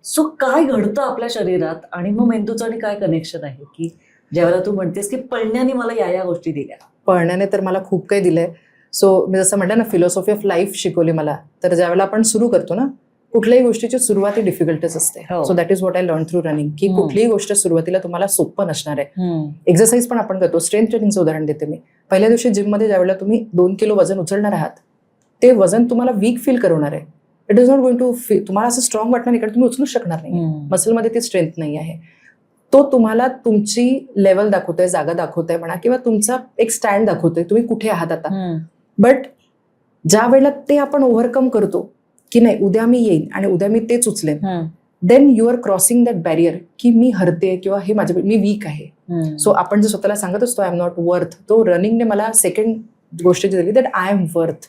सो काय घडतं आपल्या शरीरात आणि मग मेंदूचं आणि काय कनेक्शन आहे की ज्यावेळेला तू म्हणतेस की पळण्याने मला या गोष्टी दिल्या. पळण्याने तर मला खूप काही दिलंय. सो मी जसं म्हटलं ना, फिलॉसॉफी ऑफ लाईफ शिकवली मला. तर ज्यावेळेला आपण सुरू करतो ना, कुठल्याही गोष्टीची सुरुवात ही डिफिकल्टच असते. हो. So that is what I learn through running, की कुठलीही गोष्ट सुरुवातीला तुम्हाला सोपं नसणार आहे. एक्सरसाइज पण आपण करतो. स्ट्रेंथ ट्रेनिंगचं उदाहरण देते मी. पहिल्या दिवशी जिममध्ये ज्यावेळेला तुम्ही 2 किलो वजन उचलणार आहात, ते वजन तुम्हाला वीक फील करवणार आहे. It is not going to feel, तुम्हाला असं स्ट्रॉंग वाटणार नाही, कारण तुम्ही उचलूच शकणार नाही. मसलमध्ये ती स्ट्रेंथ नाही आहे. तो तुम्हाला तुमची लेवल दाखवतोय, जागा दाखवतोय म्हणा, किंवा तुमचा एक स्टँड दाखवतोय, तुम्ही कुठे आहात आता. बट ज्या वेळेला ते आपण ओव्हरकम करतो की नाही, उद्या मी येईन आणि उद्या मी तेच उचलेन, then you are crossing that barrier की मी हरते किंवा हे मी वीक आहे. सो आपण जे स्वतःला सांगत असतो आय एम नॉट वर्थ, तो रनिंगने मला सेकंड गोष्ट जी दिली, दॅट आय एम वर्थ.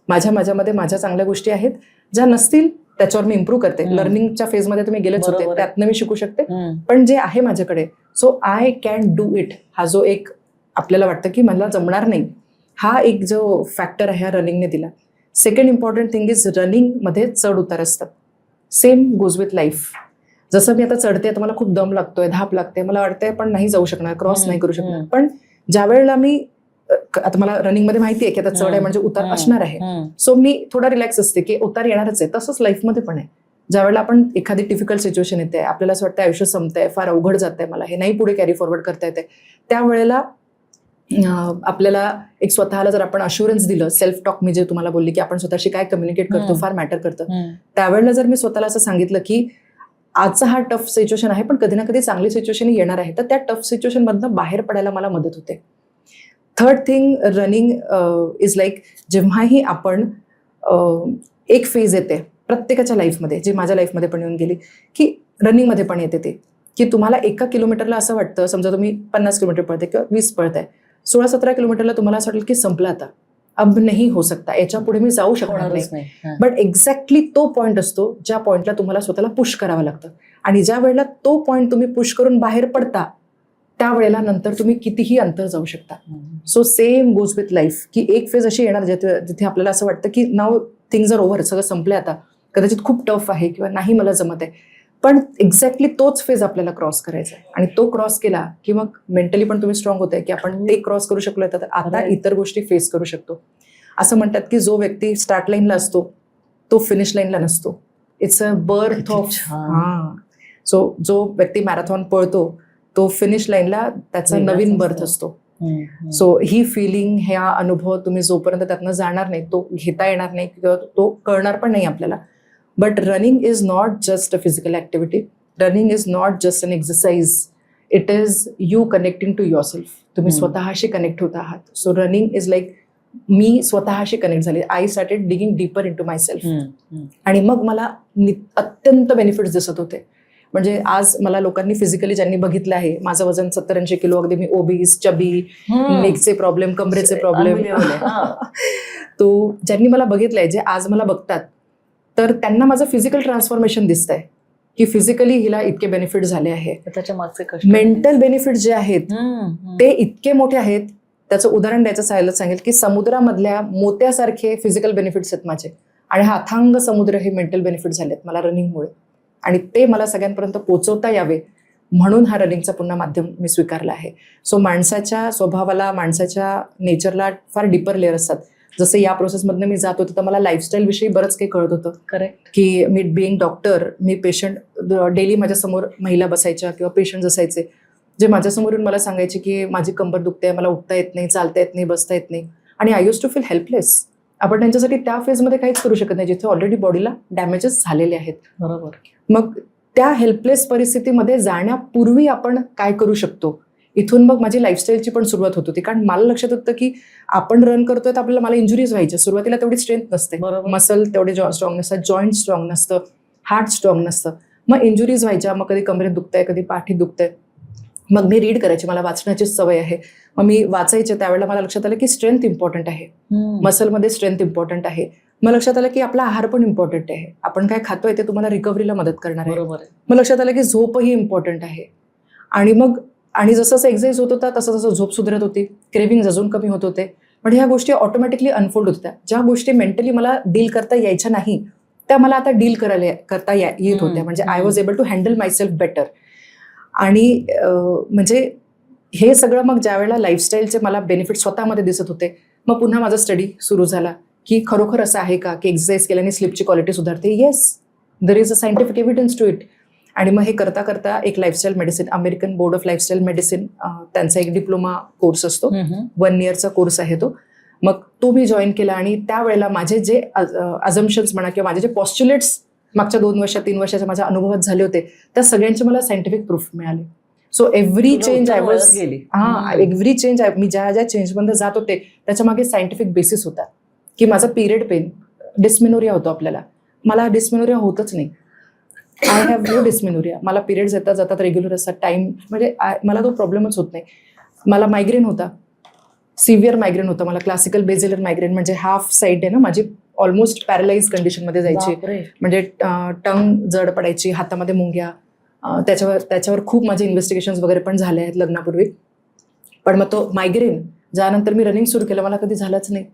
माझ्यामध्ये माझ्या चांगल्या गोष्टी आहेत, ज्या नसतील त्याच्यावर मी इम्प्रूव्ह करते. लर्निंगच्या फेजमध्ये तुम्ही गेलेच होते, त्यातनं मी शिकू शकते. पण जे आहे माझ्याकडे, so I can do it, हा जो एक आपल्याला वाटतं की मला जमणार नाही, हा एक जो फॅक्टर आहे हा रनिंगने दिला. सेकंड इम्पॉर्टंट थिंग इज, रनिंगमध्ये चढ उतार असतात. Same goes with life. जसं मी आता चढते तर मला खूप दम लागतोय, धाप लागते, मला वाटतंय पण नाही जाऊ शकणार, क्रॉस नाही करू शकणार. पण ज्या वेळेला मी आता मला रनिंगमध्ये माहिती आहे की आता चढ आहे म्हणजे उतार असणार आहे, सो मी थोडा रिलॅक्स असते की उतार येणारच आहे. तसंच लाईफमध्ये पण आहे. ज्यावेळेला आपण एखादी डिफिकल्ट सिच्युएशन येते, आपल्याला असं वाटतं आयुष्य संपतंय, फार अवघड जातंय, मला हे नाही पुढे कॅरी फॉरवर्ड करता येते, त्यावेळेला आपल्याला एक स्वतःला जर आपण अश्युरन्स दिलं, सेल्फ टॉक मी जे तुम्हाला बोलली की आपण स्वतःशी काय कम्युनिकेट करतो फार मॅटर करतं. त्यावेळेला जर मी स्वतःला असं सांगितलं की आजचा हा टफ सिच्युएशन आहे, पण कधी ना कधी चांगली सिच्युएशन येणार आहे, तर त्या टफ सिच्युएशन मधनं बाहेर पडायला मला मदत होते. Third thing, running is like, जेव्हाही आपण एक फेज येते प्रत्येकाच्या लाईफमध्ये, जी माझ्या लाईफमध्ये पण येऊन गेली, की रनिंगमध्ये पण येते ते, की तुम्हाला 1 किलोमीटरला असं वाटतं, समजा तुम्ही 50 किलोमीटर पळताय किंवा 20 पळताय, 16-17 किलोमीटरला तुम्हाला असं वाटेल की संपलं आता, अब नाही हो सकता, याच्या पुढे मी जाऊ शकणार नाही. बट एक्झॅक्टली तो पॉईंट असतो ज्या पॉईंटला तुम्हाला स्वतःला पुश करावं लागतं. आणि ज्या वेळेला तो पॉईंट तुम्ही पुश करून बाहेर पडता, त्यावेळेला नंतर तुम्ही कितीही अंतर जाऊ शकता. So same goes with life, की एक फेज अशी येणार जिथे आपल्याला असं वाटतं की नाव थिंग्स आर ओव्हर, सगळं संपलंय आता, कदाचित खूप टफ आहे किंवा नाही मला जमत आहे, पण एक्झॅक्टली तोच फेज आपल्याला क्रॉस करायचा आहे. आणि तो क्रॉस केला की मग मेंटली पण तुम्ही स्ट्रॉंग होताय की आपण ते क्रॉस करू शकलो, तर आता इतर गोष्टी फेस करू शकतो. असं म्हणतात की जो व्यक्ती स्टार्ट लाईनला असतो तो फिनिश लाईनला नसतो. It's a birth of. So जो व्यक्ती मॅरेथॉन पळतो तो फिनिश लाईनला त्याचा नवीन बर्थ असतो. सो ही फिलिंग, हा अनुभव तुम्ही जोपर्यंत त्यातनं जाणार नाही, तो घेता येणार नाही किंवा तो कळणार पण नाही आपल्याला. But running is not just a physical activity. Running is not just an exercise. It is you connecting to yourself. तुम्ही स्वतःशी कनेक्ट होत आहात. सो रनिंग इज लाईक, मी स्वतःशी कनेक्ट झाले. I started digging deeper into myself. आणि मग मला अत्यंत बेनिफिट्स दिसत होते. म्हणजे आज मला लोकांनी फिजिकली ज्यांनी बघितलं आहे, माझं वजन 70-80 किलो, अगदी मी ओबीस, चबी, नेकचे प्रॉब्लेम, कमरेचे प्रॉब्लेम, तो ज्यांनी मला बघितलंय, जे आज मला बघतात, तर त्यांना माझं फिजिकल ट्रान्सफॉर्मेशन दिसतंय की फिजिकली हिला इतके बेनिफिट झाले आहे. त्याच्या मागचे कष्ट, मेंटल बेनिफिट जे आहेत ते इतके मोठे आहेत. त्याचं उदाहरण द्यायचं सांगेल की समुद्रामधल्या मोत्यासारखे फिजिकल बेनिफिट्स आहेत माझे, आणि हा अथांग समुद्र हे मेंटल बेनिफिट झालेत मला रनिंगमुळे. आणि ते मला सगळ्यांपर्यंत पोहोचवता यावे म्हणून हा रनिंगचा पुन्हा माध्यम मी स्वीकारला आहे. सो माणसाच्या स्वभावाला, माणसाच्या नेचरला फार डिपर लेअर असतात. जसं या प्रोसेसमधनं मी जात होते तर मला लाईफस्टाईल विषयी बरंच काही कळत होतं. करेक्ट. की मी बिईंग डॉक्टर, मी पेशंट, डेली माझ्यासमोर महिला बसायच्या किंवा पेशंट असायचे जे माझ्यासमोर येऊन मला सांगायचे की माझी कंबर दुखते, मला उठता येत नाही, चालता येत नाही, बसता येत नाही. आणि I use to feel helpless. आपण त्यांच्यासाठी त्या फेजमध्ये काहीच करू शकत नाही जिथे ऑलरेडी बॉडीला डॅमेजेस झालेले आहेत. बरोबर. मग त्या हेल्पलेस परिस्थितीमध्ये जाण्यापूर्वी आपण काय करू शकतो, इथून मग माझी लाईफस्टाईलची पण सुरुवात होत होती. कारण मला लक्षात होतं की आपण रन करतोय तर आपल्याला मला इंजुरीज व्हायच्या. सुरुवातीला तेवढी स्ट्रेंथ नसते, बरोबर. मसल तेवढे स्ट्रॉंग नसतात, जॉईंट स्ट्रॉंग नसतं, हार्ट स्ट्रॉंग नसतं. मग इंजुरीज व्हायच्या, मग कधी कमरेत दुखतंय, कधी पाठीत दुखतंय. मग मी रीड करायची, मला वाचण्याची सवय आहे. मग मी वाचायचे, त्यावेळेला मला लक्षात आलं की स्ट्रेंथ इम्पॉर्टंट आहे, मसलमध्ये स्ट्रेंथ इम्पॉर्टंट आहे. मग लक्षात आलं की आपला आहार पण इम्पॉर्टंट आहे, आपण काय खातोय ते तुम्हाला रिकव्हरीला मदत करणार आहे. बरोबर आहे. मग लक्षात आलं की झोपही इम्पॉर्टंट आहे. आणि जसं जसं एक्झरसाइज होत होता तसं तसं झोप सुधारत होती, क्रेविंग्ज अजून कमी होत होते. म्हणजे ह्या गोष्टी ऑटोमॅटिकली अनफोल्ड होत्या. ज्या गोष्टी मेंटली मला डील करता यायच्या नाही त्या मला आता डील करता येत होत्या. म्हणजे I was able to handle myself better. आणि म्हणजे हे सगळं मग ज्यावेळेला लाईफस्टाईलचे मला बेनिफिट स्वतःमध्ये दिसत होते, मग पुन्हा माझा स्टडी सुरू झाला की खरोखर असं आहे का की एक्सरसाइज केल्याने स्लीपची क्वालिटी सुधारते. Yes, there is a scientific evidence to it. आणि मग हे करता करता एक lifestyle medicine, American board of lifestyle medicine, त्यांचा एक डिप्लोमा कोर्स असतो, 1 yearचा कोर्स आहे तो. मग तो मी जॉईन केला. आणि त्यावेळेला माझे जे अझम्पशन्स म्हणा किंवा माझे जे पॉस्च्युलेट्स मागच्या 2 वर्षात 3 वर्षाच्या माझ्या अनुभवात झाले होते, त्या सगळ्यांचे मला सायंटिफिक प्रूफ मिळाले. So every change I was every change मी ज्या चेंजमध्ये जात होते त्याच्या मागे सायंटिफिक बेसिस होता. की माझा पिरियड पेन, डिस्मेनोरिया होतो आपल्याला, मला डिस्मेनोरिया होतच नाही. I have no dysmenorrhea. मला पिरियड्स येतात जातात रेग्युलर असतात, टाइम म्हणजे मला तो प्रॉब्लेमच होत नाही. मला मायग्रेन होता, सिव्हिअर मायग्रेन होता मला, क्लासिकल बेझिलर मायग्रेन, म्हणजे हाफ साईड आहे ना माझी, ऑलमोस्ट पॅरलाइज कंडिशनमध्ये जायची. म्हणजे टंग जड पडायची, हातामध्ये मुंग्या. त्याच्यावर खूप माझे इन्व्हेस्टिगेशन्स वगैरे पण झाले आहेत लग्नापूर्वी. पण मग तो मायग्रेन ज्यानंतर मी रनिंग सुरू केलं मला कधी झालंच नाही.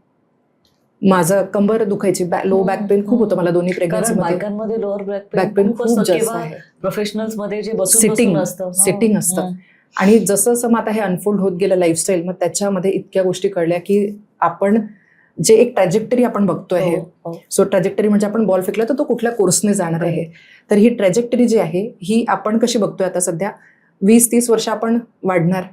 माझं कंबर दुखायची, लो बॅक पेन खूप होतं मला दोन्ही प्रेग्नन्सीमध्ये. लोअर बॅक पेन खूप जास्त आहे. प्रोफेशनल्स मध्ये जे सिटिंग असतं. आणि जसं जसं मग आता हे अनफोल्ड होत गेलं लाईफस्टाईल, मग त्याच्यामध्ये इतक्या गोष्टी कळल्या की आपण जे एक ट्रॅजेक्टरी आपण बघतोय, सो ट्रॅजेक्टरी म्हणजे आपण बॉल फेकला तर तो कुठल्या कोर्सने जाणार आहे, तर ही ट्रॅजेक्टरी जी आहे ही आपण कशी बघतोय आता सध्या 20-30 वर्ष आपण वाढणार,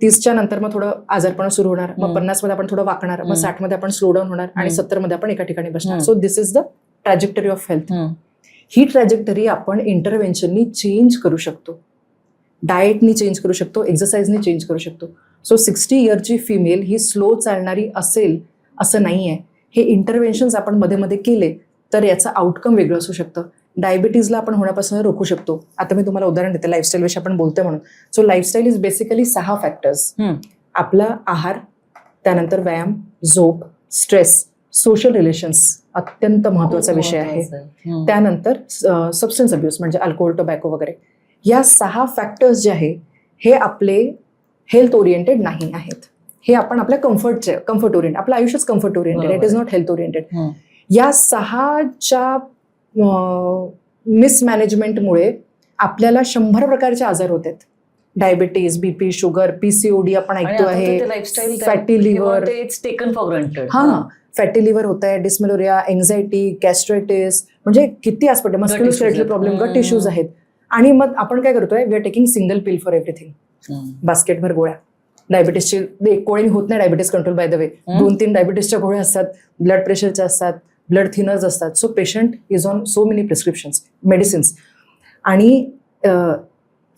30च्या नंतर मग थोडं आजारपणा सुरू होणार, मग 50 मध्ये आपण थोडं वाकणार, मग 60 मध्ये आपण स्लो डाऊन होणार आणि 70 मध्ये आपण एका ठिकाणी बसणार. So this is the trajectory of health. He trajectory आपण इंटरव्हेन्शननी चेंज करू शकतो, डाएटनी चेंज करू शकतो, एक्सरसाइजनी चेंज करू शकतो. सो 60 इयरची फिमेल ही स्लो चालणारी असेल असं नाही आहे. हे इंटरव्हेन्शन्स आपण मध्ये मध्ये केले तर याचं आउटकम वेगळं असू शकतं. डायबिटीजला आपण होण्यापासून रोखू शकतो. आता मी तुम्हाला उदाहरण देते लाईफस्टाईल विषयी आपण बोलतोय म्हणून. So lifestyle is basically 6 factors. आपला आहार, त्यानंतर व्यायाम, झोप, स्ट्रेस, सोशल रिलेशन्स अत्यंत महत्वाचा विषय आहे. त्यानंतर सबस्टन्स अब्यूज म्हणजे अल्कोहोल, टोबॅको वगैरे. या 6 फॅक्टर्स जे आहे हे आपले हेल्थ ओरिएंटेड नाही आहेत. हे आपण आपल्या कम्फर्ट ओरिएंटेड, आपलं आयुष्यच comfort oriented, it is not health oriented. या 6च्या मिसमॅनेजमेंटमुळे आपल्याला 100 प्रकारचे आजार होत आहेत. डायबिटीज, बीपी, शुगर, पीसीओडी आपण ऐकतो आहे, fatty liver, taken for granted. Fatty liver होत आहे, डिस्मेनोरिया, एन्झायटी, गॅस्ट्रायटिस, म्हणजे किती aspect, musculoskeletal problem, gut issues आहेत. आणि मग आपण काय करतोय, we are taking single pill for everything, बास्केटभर गोळ्या. डायबिटीसची एक गोळी होत नाही diabetes control, by the way. 2-3 डायबिटीसच्या गोळ्या असतात, ब्लड प्रेशरच्या असतात, ब्लड थिनर्स असतात. So patient is on so many prescriptions, medicines. आणि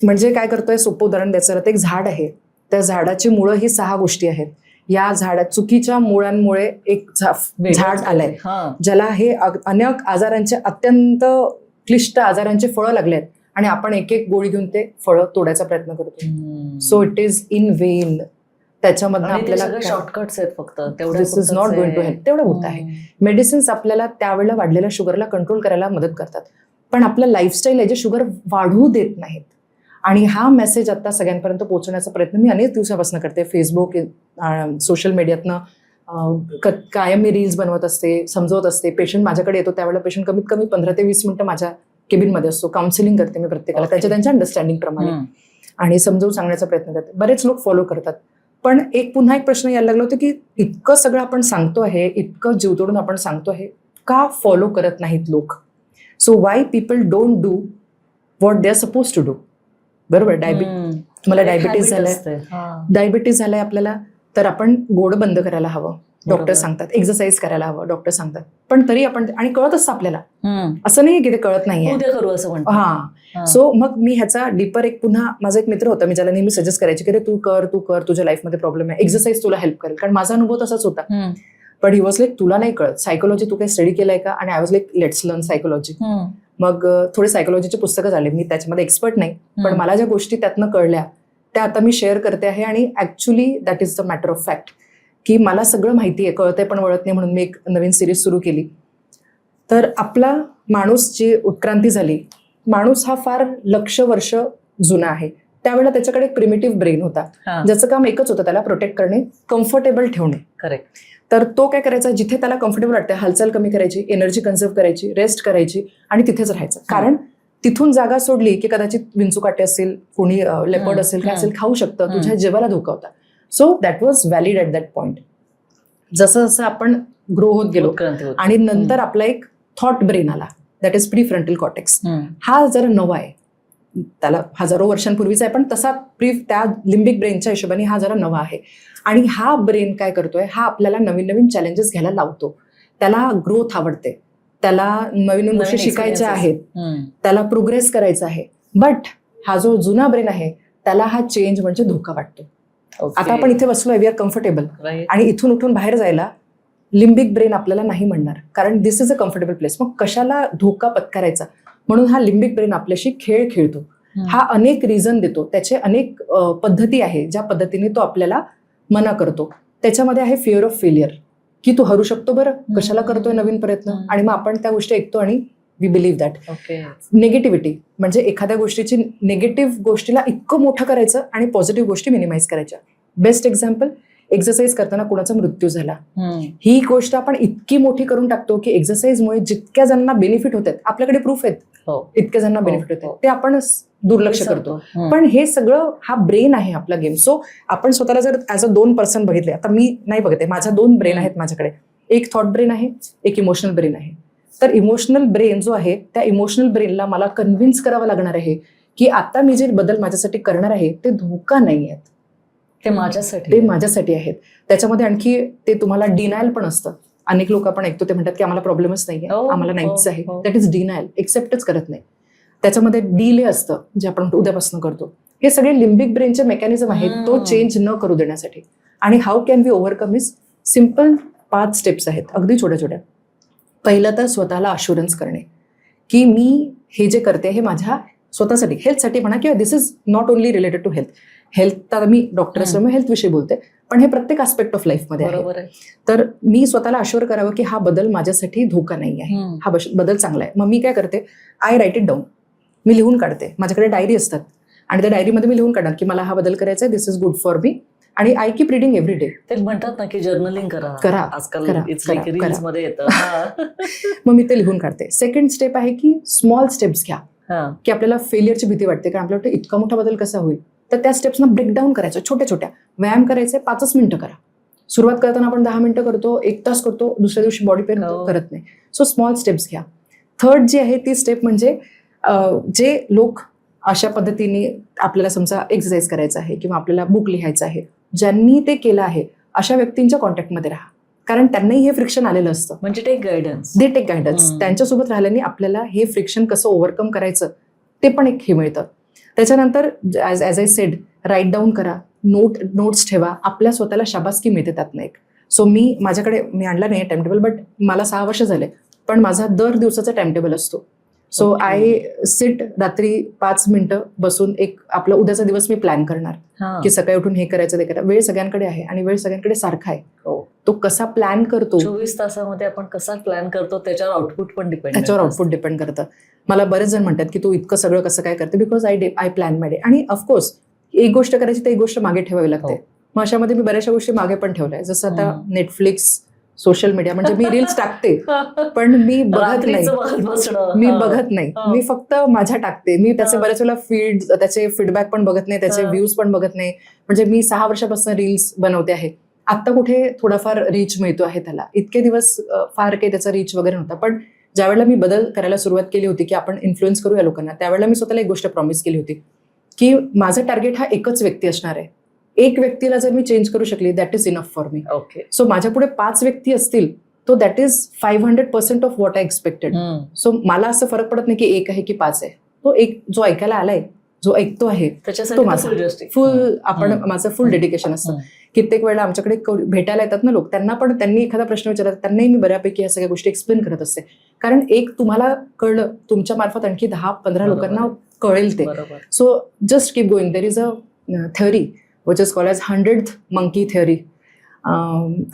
म्हणजे काय करतोय, सोपं उदाहरण द्यायचं तर एक झाड आहे, त्या झाडाची मुळं ही 6 गोष्टी आहेत. या चुकीच्या मुळांमुळे एक झाड आलंय ज्याला हे अनेक आजारांचे, अत्यंत क्लिष्ट आजारांचे फळं लागले आहेत आणि आपण एक एक गोळी घेऊन ते फळं तोडायचा प्रयत्न करतो. So it is in vain. त्याच्यामधनं आपल्याला शॉर्टकट्स आहेत फक्त, this is not going to help. तेवढं होत आहे. मेडिसिन्स आपल्याला त्यावेळेला वाढलेल्या शुगरला कंट्रोल करायला मदत करतात, पण आपलं लाईफस्टाईल आहे जे शुगर वाढवू देत नाहीत. आणि हा मेसेज आता सगळ्यांपर्यंत पोहोचवण्याचा प्रयत्न मी अनेक दिवसापासून करते. फेसबुक, सोशल मीडियातनं कायम मी रील्स बनवत असते, समजवत असते. पेशंट माझ्याकडे येतो त्यावेळेला पेशंट कमीत कमी 15 ते 20 मिनिटं माझ्या केबिनमध्ये असतो. काउन्सिलिंग करते मी प्रत्येकाला त्यांच्या अंडरस्टँडिंग प्रमाणे आणि समजावून सांगण्याचा प्रयत्न करते. बरेच लोक फॉलो करतात. पण पुन्हा एक प्रश्न यायला लागला होता की इतकं सगळं आपण सांगतो आहे, इतकं जीव तोडून आपण सांगतो आहे, का फॉलो करत नाहीत लोक? So why people don't do what they are suppose to do. बरोबर. मला डायबिटीज झालाय आपल्याला, तर आपण गोड बंद करायला हवं. डॉक्टर सांगतात, एक्सरसाइज करायला हवं डॉक्टर सांगतात, पण तरी आपण आणि कळत असतं आपल्याला, असं नाही की ते कळत नाहीये. उद्या करू असं म्हणतो. हा, सो मग मी ह्याचा डीपर एक पुन्हा माझा एक मित्र होता, मी ज्याला नेहमी सजेस्ट करायची की रे तू कर तुझ्या लाईफमध्ये प्रॉब्लेम आहे, एक्सरसाइज तुला हेल्प करेल, कारण माझा अनुभव तसाच होता. पण ही वॉज लाईक तुला नाही कळत सायकोलॉजी, तू काही स्टडी केलाय का? आणि I was like let's learn psychology. मग थोडे सायकोलॉजीचे पुस्तकं झाले, मी त्याच्यामध्ये एक्सपर्ट नाही, पण मला ज्या गोष्टी त्यातनं कळल्या त्या आता मी शेअर करते आहे. आणि actually that is the matter of fact की मला सगळं माहिती आहे, कळतंय पण वळत नाही, म्हणून मी एक नवीन सिरीज सुरू केली. तर आपला माणूस जी उत्क्रांती झाली, माणूस हा फार लक्ष वर्ष जुना आहे. त्यावेळेला त्याच्याकडे एक प्रिमिटिव्ह ब्रेन होता, ज्याचं काम एकच होतं, त्याला प्रोटेक्ट करणे, कम्फर्टेबल ठेवणे. करेक्ट. तर तो काय करायचा, जिथे त्याला कम्फर्टेबल वाटतं हालचाल कमी करायची, एनर्जी कन्झर्व करायची, रेस्ट करायची आणि तिथेच राहायचं. कारण तिथून जागा सोडली की कदाचित विंचूकाटे असेल, कोणी लेपर्ड असेल, काय असेल, खाऊ शकतं, तुझ्या जीवाला धोका होता. So that was valid at that point. जसं जसं आपण ग्रो होत गेलो आणि नंतर आपला एक थॉट ब्रेन आला, दॅट इज प्रीफ्रंटल कॉर्टेक्स. हा जरा नवा आहे, त्याला हजारो वर्षांपूर्वीचा आहे, पण तसा त्या लिम्बिक ब्रेनच्या हिशोबाने हा जरा नवा आहे. आणि हा ब्रेन काय करतोय, हा आपल्याला नवीन नवीन चॅलेंजेस घ्यायला लावतो. त्याला ग्रोथ आवडते, त्याला नवीन नवीन गोष्टी शिकायच्या आहेत, त्याला प्रोग्रेस करायचा आहे. बट हा जो जुना ब्रेन आहे त्याला हा चेंज म्हणजे धोका वाटतो. आता आपण इथे बसलोय, वी आर कम्फर्टेबल, आणि इथून उठून बाहेर जायला लिम्बिक ब्रेन आपल्याला नाही म्हणणार, कारण दिस इज अ कम्फर्टेबल प्लेस. मग कशाला धोका पत्करायचा, म्हणून हा लिम्बिक ब्रेन आपल्याशी खेळ खेळतो. हा अनेक रिझन देतो, त्याचे अनेक पद्धती आहे ज्या पद्धतीने तो आपल्याला मना करतो. त्याच्यामध्ये आहे फिअर ऑफ फेलियर, की तू हरू शकतो, बरं कशाला करतोय नवीन प्रयत्न, आणि मग आपण त्या गोष्टी ऐकतो आणि वी बिलीव्ह दॅट. निगेटिव्हिटी म्हणजे एखाद्या गोष्टीची निगेटिव्ह गोष्टीला इतकं मोठं करायचं आणि पॉझिटिव्ह गोष्टी मिनिमाइज करायच्या. बेस्ट एक्झाम्पल, एक्सरसाइज करताना कोणाचा मृत्यू झाला, ही गोष्ट आपण इतकी मोठी करून टाकतो की एक्सरसाइजमुळे जितक्या जणांना बेनिफिट होतात, आपल्याकडे प्रूफ आहेत इतक्या जणांना बेनिफिट होते, ते आपण दुर्लक्ष करतो. पण हे सगळं हा ब्रेन आहे आपला गेम. सो आपण स्वतःला जर ऍज अ 2 पर्सन बघितले, आता मी नाही बघते, माझ्या 2 ब्रेन आहेत माझ्याकडे, एक थॉट ब्रेन आहे, एक इमोशनल ब्रेन आहे. तर इमोशनल ब्रेन जो आहे, त्या इमोशनल ब्रेनला मला कन्व्हिन्स करावं लागणार आहे की आता मी जे बदल माझ्यासाठी करणार आहे ते धोका नाही आहेत, ते माझ्यासाठी आहेत. त्याच्यामध्ये आणखी ते तुम्हाला डिनायल पण असतं. अनेक लोक आपण ऐकतो ते म्हणतात की आम्हाला प्रॉब्लेमच नाहीये, आम्हाला नाहीच आहे. दॅट इज डिनायल, एक्सेप्टच करत नाही. त्याच्यामध्ये डिले असतं जे आपण उद्यापासून करतो. हे सगळे लिम्बिक ब्रेनचे मेकॅनिझम आहेत, तो चेंज न करू देण्यासाठी. आणि how can we overcome is simple 5 steps आहेत, अगदी छोट्या छोट्या. पहिलं तर स्वतःला अश्युरन्स करणे की मी हे जे करते हे माझ्या स्वतःसाठी, हेल्थसाठी म्हणा, किंवा this is not only related to health. तर मी डॉक्टर असल्यामुळे हेल्थ विषयी बोलते, पण हे प्रत्येक आस्पेक्ट ऑफ लाईफमध्ये आहे. तर मी स्वतःला अश्युअर करावं की हा बदल माझ्यासाठी धोका नाही आहे, हा बदल चांगला आहे. मग मी काय करते, आय राईट इट डाऊन, मी लिहून काढते. माझ्याकडे डायरी असतात आणि त्या डायरीमध्ये मी लिहून काढणार की मला हा बदल करायचा आहे, this is good for me. आणि I keep reading every day. ते म्हणतात ना की जर्नलिंग करा. मग मी ते लिहून काढते. सेकंड स्टेप आहे की स्मॉल स्टेप्स घ्या, की आपल्याला फेलियरची भीती वाटते, कारण आपल्याला वाटतं इतका मोठा बदल कसा होईल. तर त्या स्टेप्सना ब्रेकडाऊन करायचं, छोट्या छोट्या. व्यायाम करायचे 5 मिनिटं करा. सुरुवात करताना आपण 10 मिनिटं करतो, 1 तास करतो, दुसऱ्या दिवशी बॉडी पेन करत नाही. सो स्मॉल स्टेप्स घ्या. थर्ड जी आहे ती स्टेप म्हणजे जे लोक अशा पद्धतीने आपल्याला समजा एक्सरसाइज करायचं आहे किंवा आपल्याला बुक लिहायचं आहे, ज्यांनी ते केलं आहे अशा व्यक्तींच्या कॉन्टॅक्टमध्ये राहा, कारण त्यांनाही हे फ्रिक्शन आलेलं असतं. म्हणजे टेक गायडन्स. त्यांच्यासोबत राहिल्याने आपल्याला हे फ्रिक्शन कसं ओव्हरकम करायचं ते पण एक हे मिळतं. त्याच्यानंतर as I said, write down करा, नोट्स ठेवा. आपल्या स्वतःला शाबासकी मिळते त्यातनं एक. सो माझ्याकडे मी आणला नाही टाइम टेबल, बट मला 6 वर्ष झाले, पण माझा दर दिवसाचा टाइम टेबल असतो. सो आय सिट, रात्री 5 मिनिटं बसून एक आपला उद्याचा दिवस मी प्लॅन करणार की सकाळी उठून हे करायचं ते करायचं. वेळ सगळ्यांकडे आहे आणि वेळ सगळ्यांकडे सारखा आहे. तो कसा प्लॅन करतो, 24 तासामध्ये आपण कसा प्लॅन करतो त्याच्यावर आउटपुट डिपेंड करतं. मला बरेच जण म्हणतात की तू इतकं सगळं कसं काय करते, because I plan my day. आणि ऑफकोर्स एक गोष्ट करायची तर एक गोष्ट मागे ठेवावी लागते. मग अशामध्ये मी बऱ्याचशा गोष्टी मागे पण ठेवल्या, जसं आता नेटफ्लिक्स, सोशल मीडिया. म्हणजे मी रील्स टाकते पण मी बघत नाही, मी फक्त माझ्या टाकते. मी त्याचे बऱ्याच वेळेला त्याचे फीडबॅक पण बघत नाही, त्याचे व्ह्यूज पण बघत नाही. म्हणजे मी 6 वर्षापासून रील्स बनवते आहे. आत्ता कुठे थोडाफार रीच मिळतो आहे त्याला. इतके दिवस फार काही त्याचा रीच वगैरे नव्हता. पण ज्यावेळेला मी बदल करायला सुरुवात केली होती की आपण इन्फ्लुएन्स करूया लोकांना, त्यावेळेला मी स्वतःला एक गोष्ट प्रॉमिस केली होती की माझं टार्गेट हा एकच व्यक्ती असणार आहे, एक व्यक्तीला जर मी चेंज करू शकली that is enough for me. Okay. So माझ्या पुढे 5 व्यक्ती असतील तो that is 500% of what I expected. So मला असं फरक पडत नाही की 1 आहे की 5 आहे. तो एक जो ऐकायला आलाय, जो ऐकतो आहे, तो माझा फुल, माझं फुल डेडिकेशन असतं. कित्येक वेळेला आमच्याकडे भेटायला येतात ना लोक, त्यांनी एखादा प्रश्न विचारला, त्यांनाही मी बऱ्यापैकी या सगळ्या गोष्टी एक्सप्लेन करत असते. कारण एक तुम्हाला कळलं, तुमच्या मार्फत आणखी 10-15 लोकांना कळेल ते. So just keep going. There is a theory which is called as 100th monkey theory.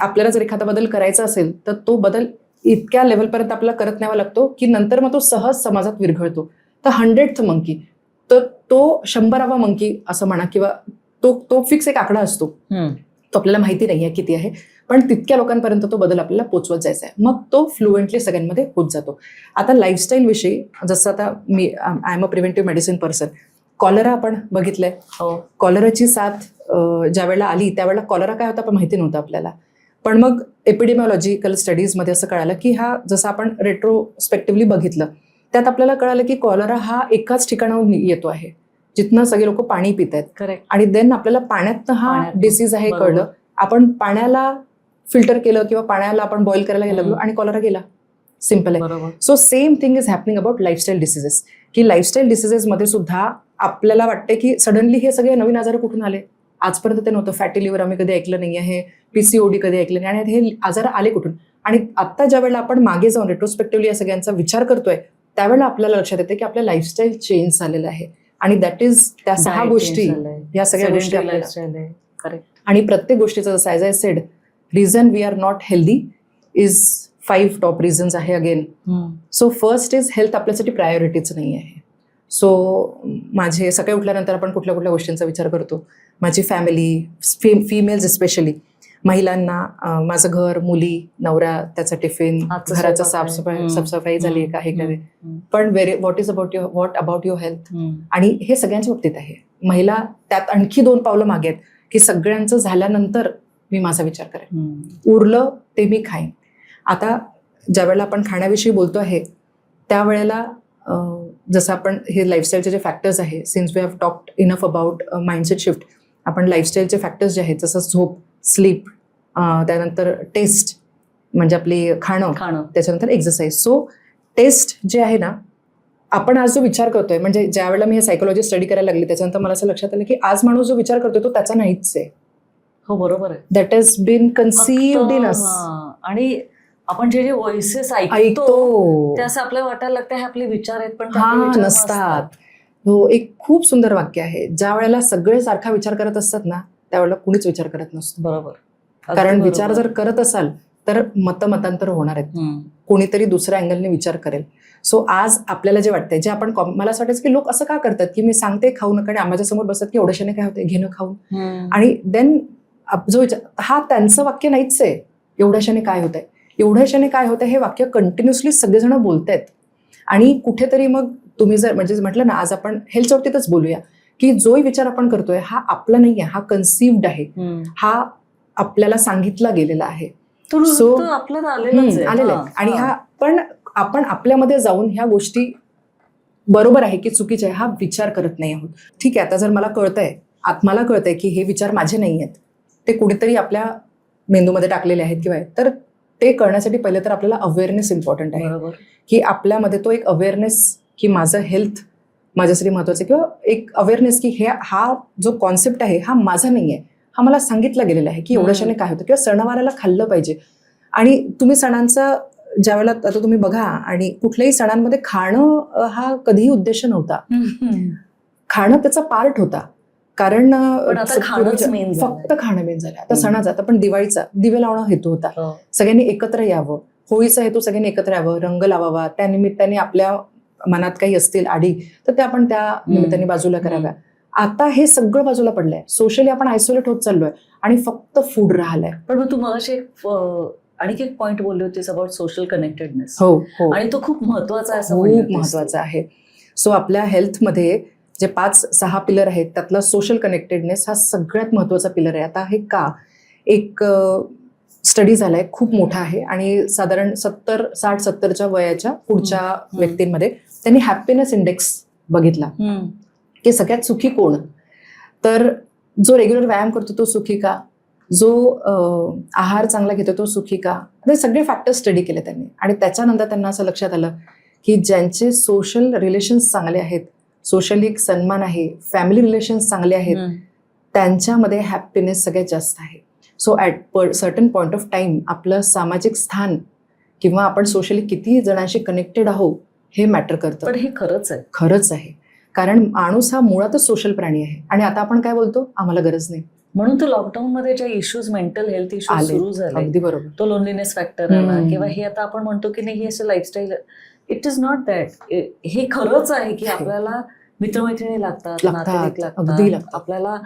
आपल्याला जर एखादा बदल करायचा असेल तर तो बदल इतक्या लेवलपर्यंत आपल्याला करत न्यावा लागतो की नंतर मग तो सहज समाजात विरघळतो. तर 100th मंकी, तर तो 100वा मंकी असं म्हणा, किंवा तो फिक्स एक आकडा असतो. तो आपल्याला माहिती नाहीये किती आहे, पण तितक्या लोकांपर्यंत तो बदल आपल्याला पोचवत जायचा आहे. मग तो फ्लुएंटली सगळ्यांमध्ये होत जातो. आता लाईफस्टाईल विषयी, जसं आता I am a preventive medicine person. Cholera आपण बघितलंय. कॉलराची साथ ज्या वेळेला आली त्यावेळेला कॉलरा काय होता पण माहिती नव्हतं आपल्याला. पण मग एपिडेमिओलॉजिकल स्टडीजमध्ये असं कळालं की हा, जसं आपण रेट्रोस्पेक्टिव्हली बघितलं त्यात आपल्याला कळालं की कॉलरा हा एकाच ठिकाणाहून येतो आहे जिथनं सगळे लोक पाणी पित आहेत. करेक्ट. आणि देन आपल्याला पाण्यातनं हा डिसीज आहे कळलं. आपण पाण्याला फिल्टर केलं किंवा पाण्याला आपण बॉईल करायला लागलो आणि कॉलरा गेला. सिम्पल आहे. So same thing is happening about lifestyle diseases. की लाईफस्टाईल डिसीजेसमध्ये सुद्धा आपल्याला वाटते की सडनली हे सगळे नवीन आजार कुठून आले, आजपर्यंत ते नव्हतं. फॅटी लिव्हर आम्ही कधी ऐकलं नाही आहे, PCOD कधी ऐकलं नाही, आणि हे आजार आले कुठून. आणि आता ज्या वेळेला आपण मागे जाऊन रेट्रोस्पेक्टिव्हली या सगळ्यांचा विचार करतोय त्यावेळेला आपल्याला लक्षात येते की आपल्या लाईफस्टाईल चेंज झालेलं आहे. आणि दॅट इज त्या 6 गोष्टी, या सगळ्या गोष्टी आपल्याला. आणि प्रत्येक गोष्टीचं जसं as I said, reason we are not healthy is 5 top reasons आहे again. So first is health आपल्यासाठी प्रायोरिटीच नाही आहे. सो माझे सकाळी उठल्यानंतर आपण कुठल्या कुठल्या गोष्टींचा विचार करतो. माझी फॅमिली, फिमेल्स स्पेशली, महिलांना माझं घर, मुली, नवरा, त्याचा टिफिन, घराचा साफसफाई झाली आहे का, हे काय. पण व्हॉट अबाउट युअर हेल्थ. आणि हे सगळ्यांच्या बाबतीत आहे. महिला त्यात आणखी 2 पावलं मागे आहेत की सगळ्यांचं झाल्यानंतर मी माझा विचार करेन, उरलं ते मी खाईन. आता ज्या वेळेला आपण खाण्याविषयी बोलतो आहे त्यावेळेला जसं आपण हे लाईफस्टाईलचे जे फॅक्टर्स आहे, since we have talked enough about mindset shift, आपण लाईफस्टाईलचे फॅक्टर्स जे आहेत जसं झोप, स्लीप, त्यानंतर टेस्ट म्हणजे आपली खाणं, त्याच्यानंतर एक्सरसाइज. सो टेस्ट जे आहे ना, आपण आज जो विचार करतोय, म्हणजे ज्या वेळेला मी हे सायकोलॉजी स्टडी करायला लागली त्याच्यानंतर मला असं लक्षात आलं की आज माणूस जो विचार करतोय तो त्याचा नाहीच आहे. हो, बरोबर आहे. That has been conceived in us. आणि आपण जे व्हॉइसेस ऐकतो ते असं आपल्याला वाटायला लागतं हे आपले विचार आहेत, पण नसतात. हो, एक खूप सुंदर वाक्य आहे. ज्या वेळेला सगळे सारखा विचार करत असतात ना त्यावेळेला कुणीच विचार करत नसतो. बरोबर. कारण विचार जर करत असाल तर मतांतर होणार आहेत, कोणीतरी दुसऱ्या अँगलने विचार करेल. सो आज आपल्याला जे वाटतंय, जे आपण, मला असं वाटायचं की लोक असं का करतात की मी सांगते खाऊ नका आणि आम्हाला समोर बसतात की एवढ्याशाने काय होतंय, घेणं खाऊन. आणि देन जो विचार, हा त्यांचं वाक्य नाहीच आहे. एवढ्याशाने काय होतंय, एवढ्याशाने काय होतं, हे वाक्य कंटिन्युअसली सगळेजण बोलतायत. आणि कुठेतरी मग तुम्ही जर म्हणजे म्हटलं ना, आज आपण हेल्थच्या बाबतीतच बोलूया की जो विचार आपण करतोय हा आपला नाहीये, हा कन्सिव्ड आहे, हा आपल्याला सांगितला गेलेला आहे. सो आलेलं आहे. आणि हा पण आपण आपल्यामध्ये जाऊन ह्या गोष्टी बरोबर आहे की चुकीच्या आहे हा विचार करत नाही आहोत. ठीक आहे, आता जर मला कळतंय की हे विचार माझे नाही आहेत, ते कुठेतरी आपल्या मेंदूमध्ये टाकलेले आहेत किंवा, तर ते कळण्यासाठी पहिले तर आपल्याला अवेअरनेस इम्पॉर्टंट आहे. की आपल्यामध्ये तो एक अवेअरनेस की माझं हेल्थ माझ्यासाठी महत्वाचं आहे, किंवा एक अवेअरनेस की हा जो कॉन्सेप्ट आहे हा माझा नाही आहे, हा मला सांगितला गेलेला आहे की एवढ्याशाने काय होतं, किंवा सणावाराला खाल्लं पाहिजे. आणि तुम्ही सणांचा ज्या वेळेला आता तुम्ही बघा, आणि कुठल्याही सणांमध्ये खाणं हा कधीही उद्देश नव्हता. खाणं त्याचा पार्ट होता. कारण फक्त खाणं मेन झालं. आता सणाचा, आता पण दिवाळीचा दिवे लावणं हेतू होता, सगळ्यांनी एकत्र यावं. होळीचा हेतू सगळ्यांनी एकत्र यावं, रंग लावावा, त्या निमित्ताने आपल्या मनात काही असतील आडी तर त्या आपण त्या निमित्ताने बाजूला कराव्या. आता हे सगळं बाजूला पडलंय. सोशली आपण आयसोलेट होत चाललोय आणि फक्त फूड राहिलंय. पण मग तू मगाशी आणखी एक पॉइंट बोलली होतीस अबाउट सोशल कनेक्टेडनेस. हो, आणि तो खूप महत्वाचा आहे. खूप महत्वाचा आहे. सो आपल्या हेल्थमध्ये जे 5-6 पिलर आहेत त्यातला सोशल कनेक्टेडनेस हा सगळ्यात महत्वाचा पिलर आहे. आता हे का, एक स्टडी झालाय, खूप मोठा आहे, आणि साधारण 60-70च्या वयाच्या पुढच्या व्यक्तींमध्ये त्यांनी हॅपीनेस इंडेक्स बघितला की सगळ्यात सुखी कोण. तर जो रेग्युलर व्यायाम करतो तो सुखी का, जो आहार चांगला घेतो तो सुखी का, हे सगळे फॅक्टर्स स्टडी केले त्यांनी. आणि त्याच्यानंतर त्यांना असं लक्षात आलं की ज्यांचे सोशल रिलेशन्स चांगले आहेत, सोशली एक सन्मान आहे, फॅमिली रिलेशन्स चांगले आहेत, त्यांच्यामध्ये हॅपीनेस सगळ्यात जास्त आहे. So at certain point of time आपलं सामाजिक स्थान किंवा आपण सोशली किती जणांशी कनेक्टेड आहोत हे मॅटर करतं. पण हे खरंच आहे. खरंच आहे, कारण माणूस हा मुळातच सोशल प्राणी आहे. आणि आता आपण काय बोलतो, आम्हाला गरज नाही. म्हणून तर लॉकडाऊन मध्ये जे इश्यूज, मेंटल हेल्थ इश्यूज आले. सुरू झाले, अगदी बरोबर. तो लोनलीनेस फॅक्टर आला, किंवा हे आता आपण म्हणतो की नाही हे असं lifestyle, it is not that. हे खरंच आहे की आपल्याला मित्रमैत्रिणी लागतात, नातेवाईक अगदी लागतात, लागतात. आपल्याला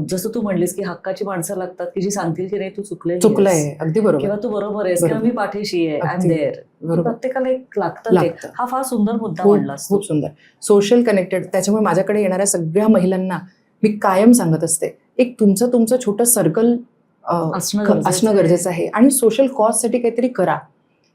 जसं तू म्हणलीस की हक्काची माणसं लागतात की जी सांगतील की नाही तू चुकलंय. अगदी किंवा बरोबर. तू बरोबर आहेस, किंवा मी पाठीशी आहे, आय एम देअर. बरोबर. प्रत्येकाला एक लागतं. हा फार सुंदर मुद्दा म्हणलास तू. खूप सुंदर. Social connected. त्याच्यामुळे माझ्याकडे येणाऱ्या सगळ्या महिलांना मी कायम सांगत असते, एक तुमचं छोटं सर्कल असणं गरजेचं आहे. आणि सोशल कॉजसाठी काहीतरी करा.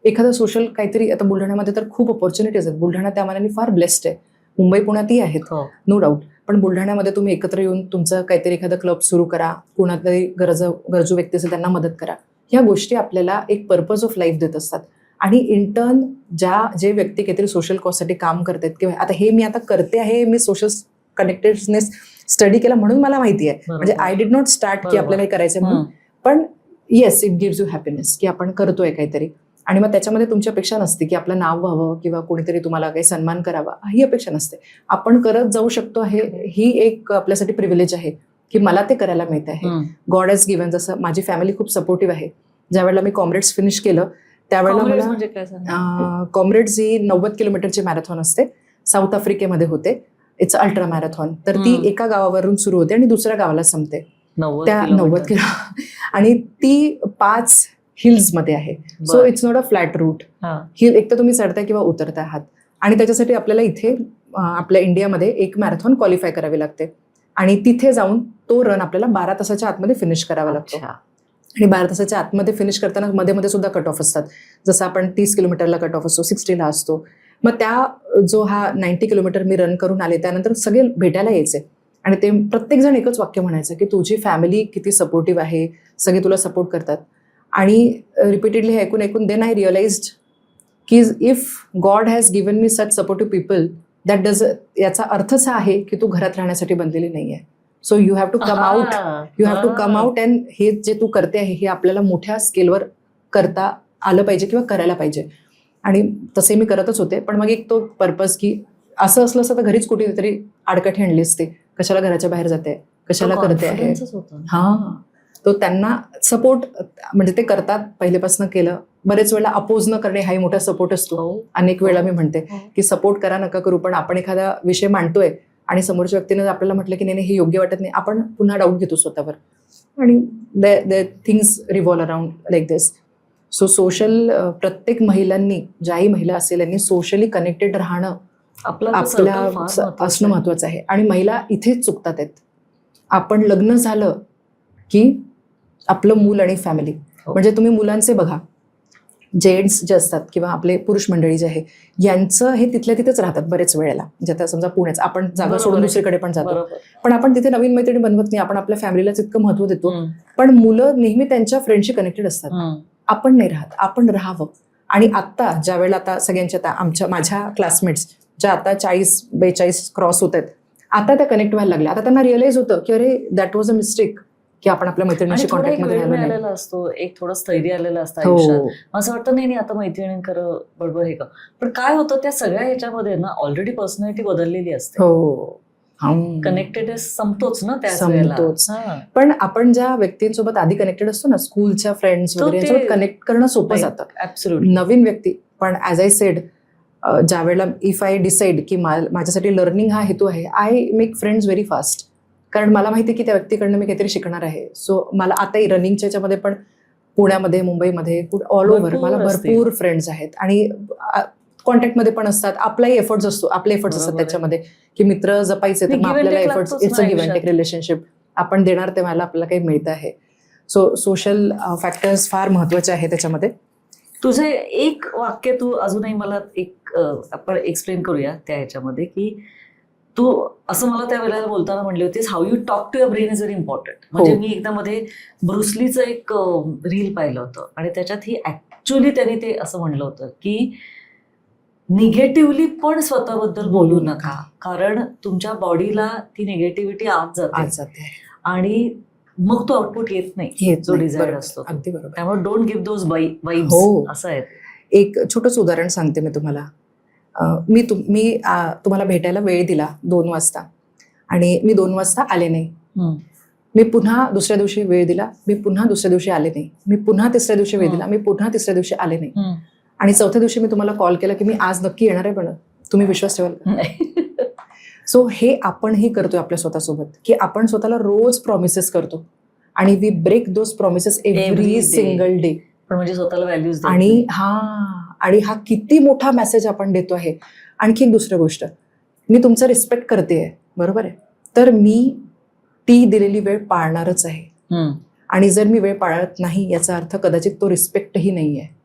एखादं सोशल काहीतरी, आता बुलढाण्यामध्ये तर खूप ऑपॉर्च्युनिटीज आहेत. बुलढाणा त्या मानाने फार ब्लेस्ड आहे. मुंबई पुण्यातही आहेत, नो डाऊट. पण बुलढाण्यामध्ये तुम्ही एकत्र येऊन तुमचं काहीतरी एखादं क्लब सुरू करा, कोणातरी गरजू व्यक्ती असेल त्यांना मदत करा. ह्या गोष्टी आपल्याला एक पर्पज ऑफ लाईफ देत असतात. आणि इंटर्न जे व्यक्ती काहीतरी सोशल कॉजसाठी काम करतात, किंवा आता हे मी आता करते आहे, मी सोशल कनेक्टेडनेस स्टडी केला म्हणून मला माहिती आहे. म्हणजे आय डिड नॉट स्टार्ट की आपल्याला हे करायचं म्हणून, पण yes, it gives you happiness की आपण करतोय काहीतरी. आणि मग त्याच्यामध्ये तुमची अपेक्षा नसते की आपलं नाव व्हावं किंवा कोणीतरी तुम्हाला काही सन्मान करावा, ही अपेक्षा नसते. आपण करत जाऊ शकतो. ही एक आपल्यासाठी प्रिव्हिलेज आहे की मला ते करायला मिळत आहे. God has given. जसं माझी फॅमिली खूप सपोर्टिव्ह आहे. ज्या वेळेला मी कॉम्रेड्स फिनिश केलं त्यावेळेला मला कॉम्रेड्स ही 90 किलोमीटरची मॅरेथॉन असते, साऊथ आफ्रिकेमध्ये होते. It's ultra marathon. तर ती एका गावावरून सुरू होते आणि दुसऱ्या गावाला संपते. त्या 90 किलो आणि ती 5 हिल्समध्ये आहे. So it's not a flat route. Hill एक तर तुम्ही चढताय किंवा उतरताय आहात. आणि त्याच्यासाठी आपल्याला इथे आपल्या इंडियामध्ये एक मॅरेथॉन क्वालिफाय करावी लागते. आणि तिथे जाऊन तो रन आपल्याला 12 तासाच्या आतमध्ये फिनिश करावा लागतो. आणि 12 तासाच्या आतमध्ये फिनिश करताना मध्ये मध्ये सुद्धा कट ऑफ असतात. जसं आपण 30 किलोमीटरला कट ऑफ असतो, 60ला असतो. मग जो हा 90 किलोमीटर मी रन करून आले, त्यानंतर सगळे भेटायला यायचे आणि ते प्रत्येक जण एकच वाक्य म्हणायचं की तुझी फॅमिली किती सपोर्टिव्ह आहे, सगळे तुला सपोर्ट करतात. आणि रिपीटेडली हे ऐकून देन आय रिअलाइज्ड की if God has given me such supportive people that याचा अर्थच हा आहे की तू घरात राहण्यासाठी बनलेली नाही आहे. So you have to come out. And हे जे तू करते आहे हे आपल्याला मोठ्या स्केलवर करता आलं पाहिजे किंवा करायला पाहिजे. आणि तसे मी करतच होते. पण मग एक तो पर्पज की असं असलं असतं तर घरीच कुठेतरी आडकाठी आणली असते, कशाला घराच्या बाहेर जाते, कशाला करते आहे. हां, तो त्यांना सपोर्ट म्हणजे ते करतात, पहिलेपासून केलं. बरेच वेळेला अपोज न करणे हाही मोठा सपोर्ट असतो. अनेक वेळा मी म्हणते की सपोर्ट करा नका करू, पण आपण एखादा विषय मांडतोय आणि समोरच्या व्यक्तीने आपल्याला म्हटलं की नाही हे योग्य वाटत नाही, आपण पुन्हा डाऊट घेतो स्वतःवर आणि the things revolve around like this. So social प्रत्येक महिलांनी, ज्याही महिला असेल यांनी सोशली कनेक्टेड राहणं आपल्या असणं महत्वाचं आहे. आणि महिला इथेच चुकतात आहेत. आपण लग्न झालं की आपलं मूल आणि फॅमिली, म्हणजे तुम्ही मुलांचे बघा, जेंट्स जे असतात किंवा आपले पुरुष मंडळी जे आहे यांचं हे तिथल्या तिथेच राहतात बरेच वेळेला. म्हणजे आता समजा पुण्याच आपण जागा सोडून दुसरीकडे पण जातो, पण आपण तिथे नवीन मैत्रिणी बनवत नाही. आपण आपल्या फॅमिलीलाच इतकं महत्व देतो, पण मुलं नेहमी त्यांच्या फ्रेंडशी कनेक्टेड असतात. आपण नाही राहत, आपण राहावं. आणि आत्ता ज्या वेळेला आता सगळ्यांच्या आता माझ्या क्लासमेट्स ज्या आता 40-42 क्रॉस होत आहेत, आता त्या कनेक्ट व्हायला लागल्या. आता त्यांना रिअलाइज होतं की अरे दॅट वॉज अ मिस्टेक की आपण आपल्या मैत्रिणीशी कॉन्टॅक्टमध्ये आलेला असतो, एक थोडं स्थैर्य आलेलं असतं आयुष्यात. असं वाटतं नाही आता मैत्रिणी खरं बरोबर हे का. पण काय होतं त्या सगळ्या ह्याच्यामध्ये ना ऑलरेडी पर्सनॅलिटी बदललेली असते. कनेक्टेड संपतोच ना संपतोच. पण आपण ज्या व्यक्तींसोबत आधी कनेक्टेड असतो ना, स्कूलच्या फ्रेंड्स वगैरे, कनेक्ट करणं सोपं जातं. नवीन व्यक्ती पण ॲज आय सेड, ज्या वेळेला इफ आय डिसाईड की माझ्यासाठी लर्निंग हा हेतू आहे, I make friends very fast. कारण मला माहिती आहे की त्या व्यक्तीकडनं मी काहीतरी शिकणार आहे. सो मला आताही रनिंगच्या याच्यामध्ये पण पुण्यामध्ये, मुंबईमध्ये, ऑल ओव्हर मला भरपूर फ्रेंड्स आहेत आणि कॉन्टॅक्टमध्ये पण असतात. आपले एफर्ट्स असतात त्याच्यामध्ये की मित्र जपायचे, तर मग आपल्याला efforts, it's a give and take relationship. आपण देणार तेव्हा आपल्याला काही मिळतं आहे. सो सोशल फॅक्टर्स फार महत्वाचे आहे त्याच्यामध्ये. तुझे एक वाक्य तू अजूनही मला आपण एक्सप्लेन करूया त्या ह्याच्यामध्ये की तू असं मला त्या वेळेला बोलताना म्हणली होतीस, how you talk to your brain is very important. म्हणजे हो. मी एकदा मध्ये ब्रुसलीचं एक रील पाहिलं होतं आणि त्याच्यात ही ऍक्च्युअली त्यांनी ते असं म्हणलं होतं की निगेटिव्हली पण स्वतःबद्दल बोलू नका, कारण तुमच्या बॉडीला ती निगेटिव्हिटी आत जाते आज जाते आणि मग तो आउटपुट येत नाही जो डिझायर बरोबर, असतो तो. अगदी बरोबर. त्यामुळे डोंट गिव्ह दोज वाईब्स. हो. असं आहे. एक छोटंच उदाहरण सांगते मी तुम्हाला. मी तुम्हाला भेटायला वेळ दिला 2 वाजता आणि मी 2 वाजता आले नाही. मी पुन्हा दुसऱ्या दिवशी वेळ दिला, मी पुन्हा दुसऱ्या दिवशी आले नाही. मी पुन्हा तिसऱ्या दिवशी वेळ दिला, मी पुन्हा तिसऱ्या दिवशी आले नाही. आणि चौथ्या दिवशी मी तुम्हाला कॉल केला की मी आज नक्की येणार आहे, पण तुम्ही विश्वास ठेवाल का? सो हे आपणही करतोय आपल्या स्वतःसोबत, की आपण स्वतःला रोज प्रॉमिसेस करतो आणि we break those promises Every every day. Single day. पण म्हणजे स्वतःला व्हॅल्यूज आणि हा किती मोठा मेसेज आपण देतो आहे. आणखी एक दुसरी गोष्ट, मी तुमचा रिस्पेक्ट करते, बरोबर आहे, तर मी ती दिलेली वेळ पाळणारच आहे. आणि जर मी वेळ पाळत नाही याचा अर्थ कदाचित तो रिस्पेक्टही नाही आहे.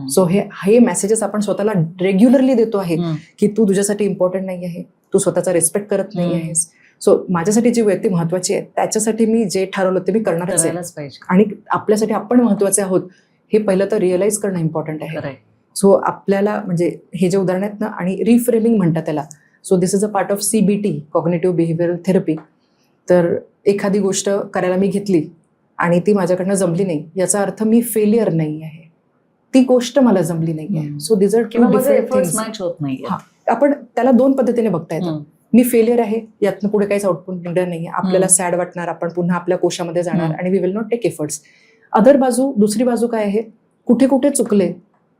सो हे मेसेजेस आपण स्वतःला रेग्युलरली देतो आहे की तू तुझ्यासाठी इम्पॉर्टंट नाही आहे, तू स्वतःचा रिस्पेक्ट करत नाही आहेस. सो माझ्यासाठी जी व्यक्ती महत्वाची आहे त्याच्यासाठी मी जे ठरवलं ते मी करणारच आहे. पाहिजे. आणि आपल्यासाठी आपण महत्वाचे आहोत हे पहिलं तर रिअलाइज करणं इम्पॉर्टंट आहे. सो आपल्याला म्हणजे हे जे उदाहरण आहेत ना, आणि रिफ्रेमिंग म्हणतात त्याला. So this is a part of CBT, cognitive behavioural therapy. तर एखादी गोष्ट करायला मी घेतली आणि ती माझ्याकडनं जमली नाही याचा अर्थ मी फेलियर नाही आहे, ती गोष्ट मला जमली नाही आहे. So this are two different things. Match होत नाही. आपण त्याला 2 पद्धतीने बघता येतं. मी फेलियर आहे, यातनं पुढे काहीच आउटपुट निघणार नाही, आपल्याला सॅड वाटणार, आपण पुन्हा आपल्या कोशामध्ये जाणार आणि we will not take efforts. दुसरी बाजू काय आहे, कुठे कुठे चुकले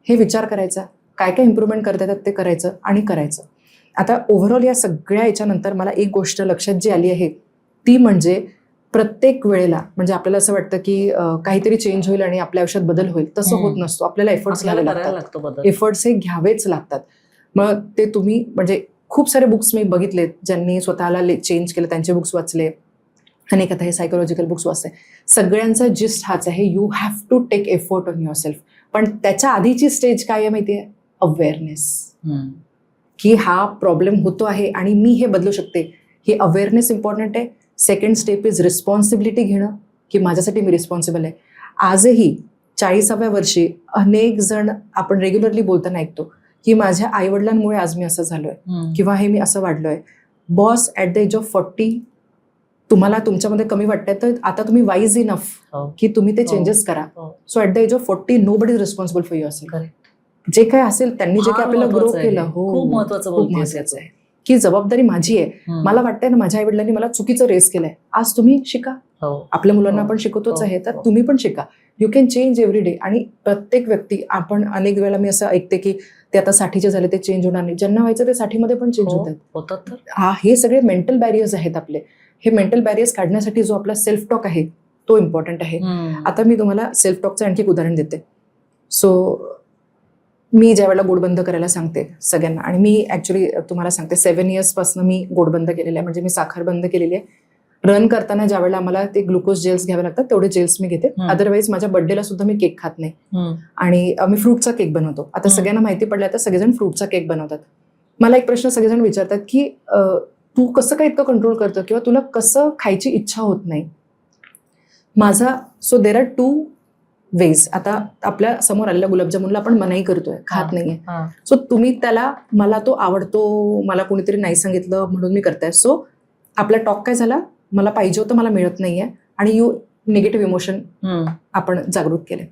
हे विचार करायचा, काय काय इम्प्रूव्हमेंट करता येतात ते करायचं आणि करायचं. आता ओव्हरऑल या सगळ्या याच्यानंतर मला एक गोष्ट लक्षात जी आली आहे ती म्हणजे प्रत्येक वेळेला म्हणजे आपल्याला असं वाटतं की काहीतरी चेंज होईल आणि आपल्या आयुष्यात बदल होईल, तसं होत नसतो. आपल्याला एफर्ट्स घ्यावे लागतात, एफर्ट्स हे घ्यावेच लागतात. मग ते तुम्ही म्हणजे खूप सारे बुक्स मी बघितलेत ज्यांनी स्वतःला चेंज केलं, त्यांचे बुक्स वाचले, अनेक आता हे सायकोलॉजिकल बुक्स वाचते. सगळ्यांचा जिस्ट हाच आहे, you have to take effort on yourself. पण त्याच्या आधीची स्टेज काय आहे माहिती आहे, अवेअरनेस, की हा प्रॉब्लेम होतो आहे आणि मी हे बदलू शकते. ही अवेअरनेस इम्पॉर्टंट आहे. सेकंड स्टेप इज रिस्पॉन्सिबिलिटी घेणं, की माझ्यासाठी मी रिस्पॉन्सिबल आहे. आजही 40व्या वर्षी अनेक जण आपण रेग्युलरली बोलताना ऐकतो की माझ्या आईवडिलांमुळे आज मी असं झालोय किंवा हे मी असं वाढलोय. Boss, at the age of 40 तुम्हाला तुमच्यामध्ये कमी वाटतंय तर आता तुम्ही वाईज इनफ की तुम्ही ते चेंजेस करा. So at the age of 40 nobody is responsible for yourself. जे काय असेल त्यांनी जे काय आपल्याला ग्रो केलं, खूप महत्वाचं आहे की जबाबदारी माझी आहे. मला वाटतंय ना माझ्या आई वडिलांनी मला चुकीचं रेस केलंय, आज तुम्ही शिका. आपल्या मुलांना आपण शिकवतोच आहे, तर तुम्ही पण शिका. You can change every day. आणि प्रत्येक व्यक्ती, आपण अनेक वेळेला मी असं ऐकते की ते आता 60चे झाले ते चेंज होणार नाही. ज्यांना व्हायचं ते 60मध्ये पण चेंज होतात. हे सगळे मेंटल बॅरियर्स आहेत आपले. हे मेंटल बॅरियर्स काढण्यासाठी जो आपला सेल्फ टॉक आहे तो इम्पॉर्टंट आहे. आता मी तुम्हाला सेल्फ टॉकचं आणखी एक उदाहरण देते. सो मी ज्या वेळेला गोड बंद करायला सांगते सगळ्यांना, आणि मी ऍक्च्युली तुम्हाला सांगते 7 इयर्सपासून मी गोड बंद केलेलं आहे, म्हणजे मी साखर बंद केलेली आहे. रन करताना ज्या वेळेला मला ते ग्लुकोज जेल्स घ्यावे लागतात तेवढे जेल्स मी घेते. अदरवाईज माझ्या बर्थडेला सुद्धा मी केक खात नाही. आणि मी फ्रूटचा केक बनवतो. आता सगळ्यांना माहिती पडलं आता सगळेजण फ्रूटचा केक बनवतात. मला एक प्रश्न सगळेजण विचारतात की तू कसं काय इतकं कंट्रोल करतो किंवा तुला कसं खायची इच्छा होत नाही. So there are 2 ways. आता आपल्या समोर आलेल्या गुलाबजामुनला आपण मनाई करतोय, खात नाहीये. सो तुम्ही त्याला, मला तो आवडतो, मला कोणीतरी नाही सांगितलं म्हणून मी करताय. सो आपला टॉक काय झाला, मला पाहिजे होतं मला मिळत नाहीये, आणि निगेटिव्ह इमोशन आपण जागृत केले.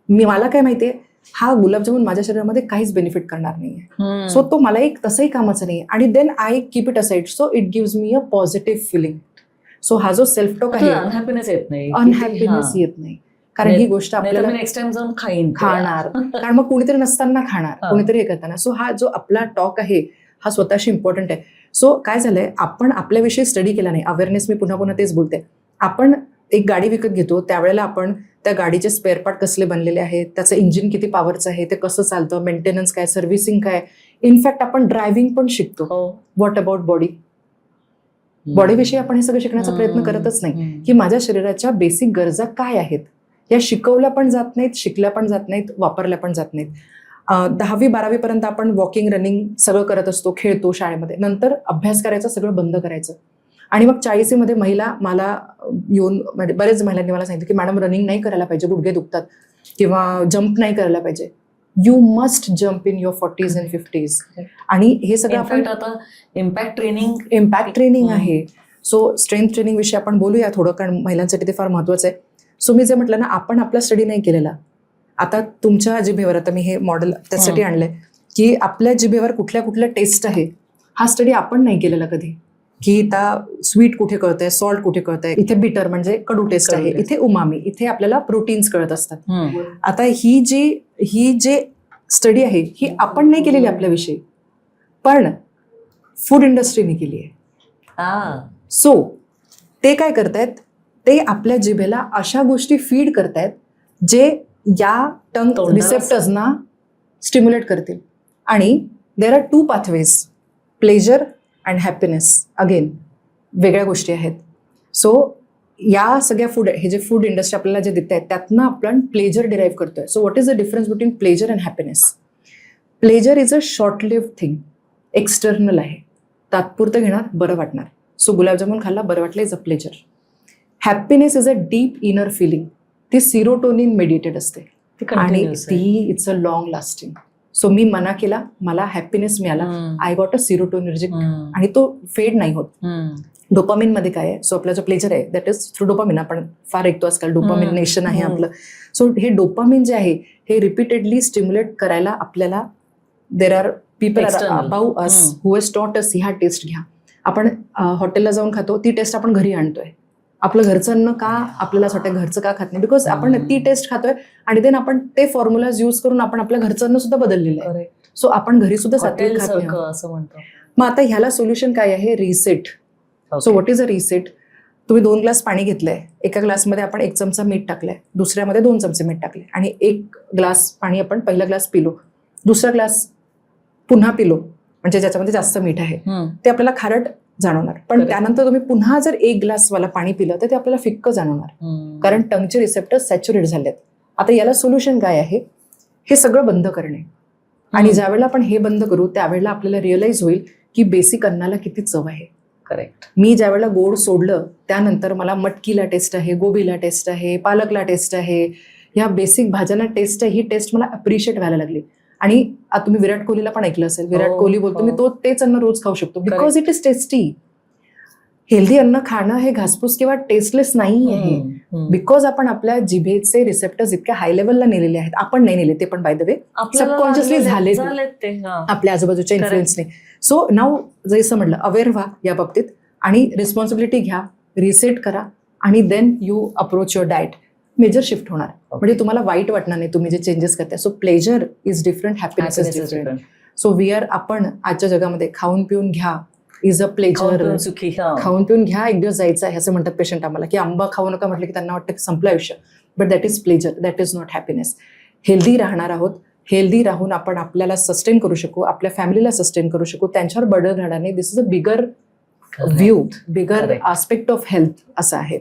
मला काय माहितीये, हा गुलाबजामुन माझ्या शरीरामध्ये काहीच बेनिफिट करणार नाहीये. सो तो मला एक तसंही कामाचा नाहीये. आणि then I keep it aside. So it gives me a positive feeling. So हा जो सेल्फ टॉक आहे, अनहॅपीनेस येत नाही. कारण ही गोष्ट आपल्याला नेक्स्ट टाइम जाऊन खाणार, कारण मग कुणीतरी नसताना खाणार, कुणीतरी हे करताना. सो हा जो आपला टॉक आहे हा स्वतःशी इम्पॉर्टंट आहे. सो काय झालंय, आपण आपल्याविषयी स्टडी केला नाही. अवेअरनेस, मी पुन्हा पुन्हा तेच बोलते. आपण एक गाडी विकत घेतो त्यावेळेला आपण त्या गाडीचे स्पेअर पार्ट कसले बनलेले आहेत, त्याचं इंजिन किती पॉवरचं आहे, ते कसं चालतं, मेंटेनन्स काय, सर्व्हिसिंग काय. इनफॅक्ट आपण ड्रायव्हिंग पण शिकतो. What about body? बॉडीविषयी आपण हे सगळं शिकण्याचा प्रयत्न करतच नाही, की माझ्या शरीराच्या बेसिक गरजा काय आहेत. या शिकवल्या पण जात नाहीत, शिकल्या पण जात नाहीत, वापरल्या पण जात नाहीत. 10वी-12वी पर्यंत आपण वॉकिंग रनिंग सगळं करत असतो, खेळतो शाळेमध्ये. नंतर अभ्यास करायचं, सगळं बंद करायचं. आणि मग 40मध्ये महिला मला येऊन म्हणजे बरेच महिलांनी मला सांगितलं की मॅडम रनिंग नाही करायला पाहिजे, गुडघे दुखतात, किंवा जम्प नाही करायला पाहिजे. You must jump in your 40s and 50s. आणि हे सगळं आपण आता इम्पॅक्ट ट्रेनिंग आहे. सो स्ट्रेंथ ट्रेनिंग विषयी आपण बोलूया थोडं, कारण महिलांसाठी ते फार महत्वाचं आहे. सो मी जे म्हटलं ना, आपण आपला स्टडी नाही केलेला. आता तुमच्या जिभेवर, आता मी हे मॉडेल त्यासाठी आणलंय की आपल्या जिभेवर कुठल्या कुठल्या टेस्ट आहे, हा स्टडी आपण नाही केलेला कधी. की आता स्वीट कुठे कळतंय, सॉल्ट कुठे कळतंय, इथे बिटर म्हणजे कडू टेस्ट आहे, इथे उमामी, इथे आपल्याला प्रोटीन्स कळत असतात. आता ही जे स्टडी आहे ही आपण नाही केलेली आपल्याविषयी, पण फूड इंडस्ट्रीने केली आहे. सो ते काय करतायत, ते आपल्या जिभेला अशा गोष्टी फीड करतायत जे या टंग रिसेप्टर्सना स्टिम्युलेट करतील. आणि देर are 2 pathways, pleasure and happiness. Again वेगळ्या गोष्टी आहेत. सो या सगळ्या हे जे फूड इंडस्ट्री आपल्याला जे देत आहेत त्यातनं आपण प्लेजर डिराईव्ह करतोय. So what is the difference between pleasure and happiness? Pleasure is a short live thing, external आहे, तात्पुरतं घेणार, बरं वाटणार. सो गुलाबजामुन खाल्ला, बरं वाटलं, is a pleasure. Happiness is a deep inner feeling. ती सिरोटोनिन मेडिटेड असते आणि ती it's a long lasting. So मी मना केला, मला हॅपीनेस मिळाला, आय गॉट अ सिरोटोनिर्जिक, आणि तो फेड नाही होत. डोपामिन मध्ये काय आहे, सो आपला जो प्लेजर आहे दॅट इज थ्रू डोपामिन. आपण फार ऐकतो आजकाल, डोपामिन नेशन आहे आपलं. सो हे डोपामिन जे आहे हे रिपीटेडली स्टिम्युलेट करायला आपल्याला there are people about us who has taught us, ह्या टेस्ट घ्या. आपण हॉटेलला जाऊन खातो, ती टेस्ट आपण घरी आणतोय. आपलं घरचं अन्न का आपल्याला असं वाटतं घरचं का खात नाही, बिकॉज आपण ती टेस्ट खातोय आणि देन आपण ते फॉर्म्युलाज यूज करून आपण आपल्या घरचं अन्न सुद्धा बदललेलं आहे. सो आपण घरी सुद्धा सात्विक खात नाही असं म्हणतो. मग आता ह्याला सोल्युशन काय आहे? Reset. So what is a reset? तुम्ही 2 ग्लास पाणी घेतलंय, एका ग्लासमध्ये आपण 1 चमचा मीठ टाकलंय, दुसऱ्यामध्ये 2 चमचे मीठ टाकले, आणि 1 ग्लास पाणी आपण पहिला ग्लास पिलो, दुसरा ग्लास पुन्हा पिलो, म्हणजे ज्याच्यामध्ये जास्त मीठ आहे ते आपल्याला खारट जाणवणार. पण त्यानंतर तुम्ही पुन्हा जर 1 ग्लास वाला पाणी पिलं तर ते आपल्याला फिक्क जाणवणार, कारण टंगचे रिसेप्टर्स सॅच्युरेट झालेत. आता याला सोल्युशन काय आहे? हे सगळं बंद करणे. आणि ज्यावेळेला आपण हे बंद करू त्यावेळेला आपल्याला रिअलाइज होईल की बेसिक अन्नाला किती चव आहे. करेक्ट. मी ज्यावेळेला गोड सोडलं त्यानंतर मला मटकीला टेस्ट आहे, गोबीला टेस्ट आहे, पालकला टेस्ट आहे, ह्या बेसिक भाज्यांना टेस्ट आहे. ही टेस्ट मला अप्रिशिएट व्हायला लागली. आणि आता तुम्ही विराट कोहलीला पण ऐकलं असेल, विराट कोहली बोलतो मी तेच अन्न रोज खाऊ शकतो because it is tasty. Healthy अन्न खाणं हे घासपूस किंवा टेस्टलेस नाही आहे, बिकॉज आपण आपल्या जिभेचे रिसेप्टर्स इतक्या हाय लेवलला नेलेले आहेत. आपण नाही नेले ते, पण बाय द वे सबकॉन्शियसली झाले आपल्या आजूबाजूच्या इन्फ्लुएन्सने. सो नाऊ जसं म्हटलं, अवेअर व्हा या बाबतीत आणि रिस्पॉन्सिबिलिटी घ्या, रिसेट करा, आणि then you approach your diet. Major shift होणार, म्हणजे तुम्हाला वाईट वाटणार नाही तुम्ही जे चेंजेस करताय. So pleasure is different, happiness is different. So we are, आपण आजच्या जगामध्ये खाऊन पिऊन घ्या इज अ प्लेजर. खाऊन पिऊन घ्या, एक दिवस जायचं आहे असं म्हणतात पेशंट आम्हाला, की आंबा खाऊ नका म्हटलं की त्यांना वाटतं की संपलं आयुष्य. But that is pleasure, that is not happiness. Healthy राहणार आहोत, हेल्दी राहून आपण आपल्याला सस्टेन करू शकू, आपल्या फॅमिलीला सस्टेन करू शकू, त्यांच्यावर बर्डन राहणार नाही. This is a bigger view, bigger aspect of health असं आहे.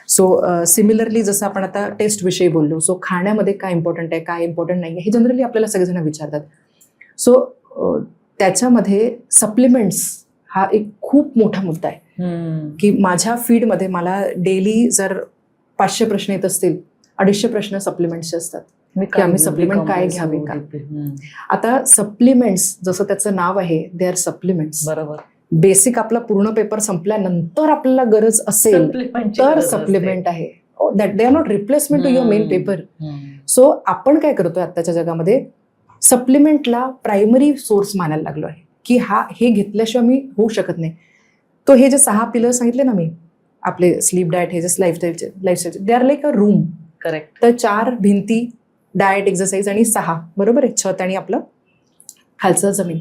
सो सिमिलरली जसं आपण आता टेस्ट विषयी बोललो, सो खाण्यामध्ये काय इम्पॉर्टंट आहे, काय इम्पॉर्टंट नाही आहे, हे जनरली आपल्याला सगळेजण विचारतात. सो त्याच्यामध्ये सप्लिमेंट्स हा एक खूप मोठा मुद्दा आहे. की माझ्या फीडमध्ये मला डेली जर 500 प्रश्न येत असतील, 250 प्रश्न सप्लिमेंट्सचे असतात की आम्ही सप्लिमेंट काय घ्यावे का. आता सप्लिमेंट्स जसं त्याचं नाव आहे, दे आर सप्लिमेंट्स. बरोबर. बेसिक आपला पूर्ण पेपर संपल्यानंतर आपल्याला गरज असेल तर सप्लिमेंट आहे. That they are not replacement to your main paper. सो आपण काय करतोय आत्ताच्या जगामध्ये, सप्लिमेंटला प्रायमरी सोर्स मानायला लागलो आहे की हे घेतल्याशिवाय मी होऊ शकत नाही. तो हे जे 6 पिलर सांगितले ना मी, आपले स्लीप, डाएट, हे जे lifestyle, they are like a room. Correct. तर 4 भिंती, डाएट, एक्सरसाइज आणि 6 बरोबर आहे, छत आणि आपलं खालचं जमीन.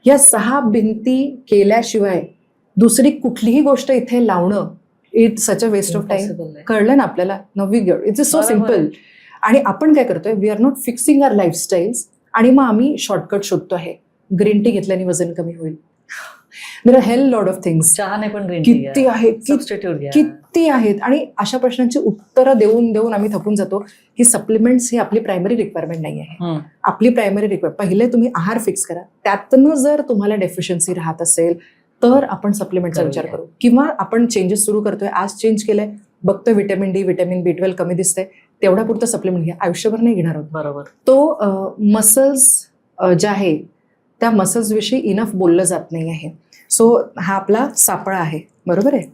या 6 भिंती केल्याशिवाय दुसरी कुठलीही गोष्ट इथे लावणं it's such a waste of time. कळलं ना आपल्याला? No we get it's so simple. आणि आपण काय करतोय, we are not fixing our lifestyles, आणि मग आम्ही शॉर्टकट शोधतो आहे. ग्रीन टी घेतल्याने वजन कमी होईल. There are hell lot of things. चहाने पण ग्रीन टी किती आहेत सबस्टिट्यूट घ्या. किती आहेत. आणि अशा प्रश्नांची उत्तरं देऊन देऊन आम्ही थकून जातो की सप्लिमेंट्स ही आपली प्रायमरी रिक्वायरमेंट नाही आहे. आपली प्रायमरी रिक्वायरमेंट पहिले तुम्ही आहार फिक्स करा, त्यातनं जर तुम्हाला डेफिशियन्सी राहत असेल तर आपण सप्लिमेंटचा विचार करू. किंवा आपण चेंजेस सुरू करतोय, आज चेंज केलंय, बघतोय व्हिटॅमिन डी व्हिटॅमिन B12 कमी दिसतंय, तेवढा पुरतं सप्लिमेंट घ्या, आयुष्यभर नाही घेणार आहोत. बरोबर. तो मसल्स ज्या आहे त्या मसल्स विषयी इनफ बोललं जात नाही आहे. सो हा आपला सापळा आहे, बरोबर आहे.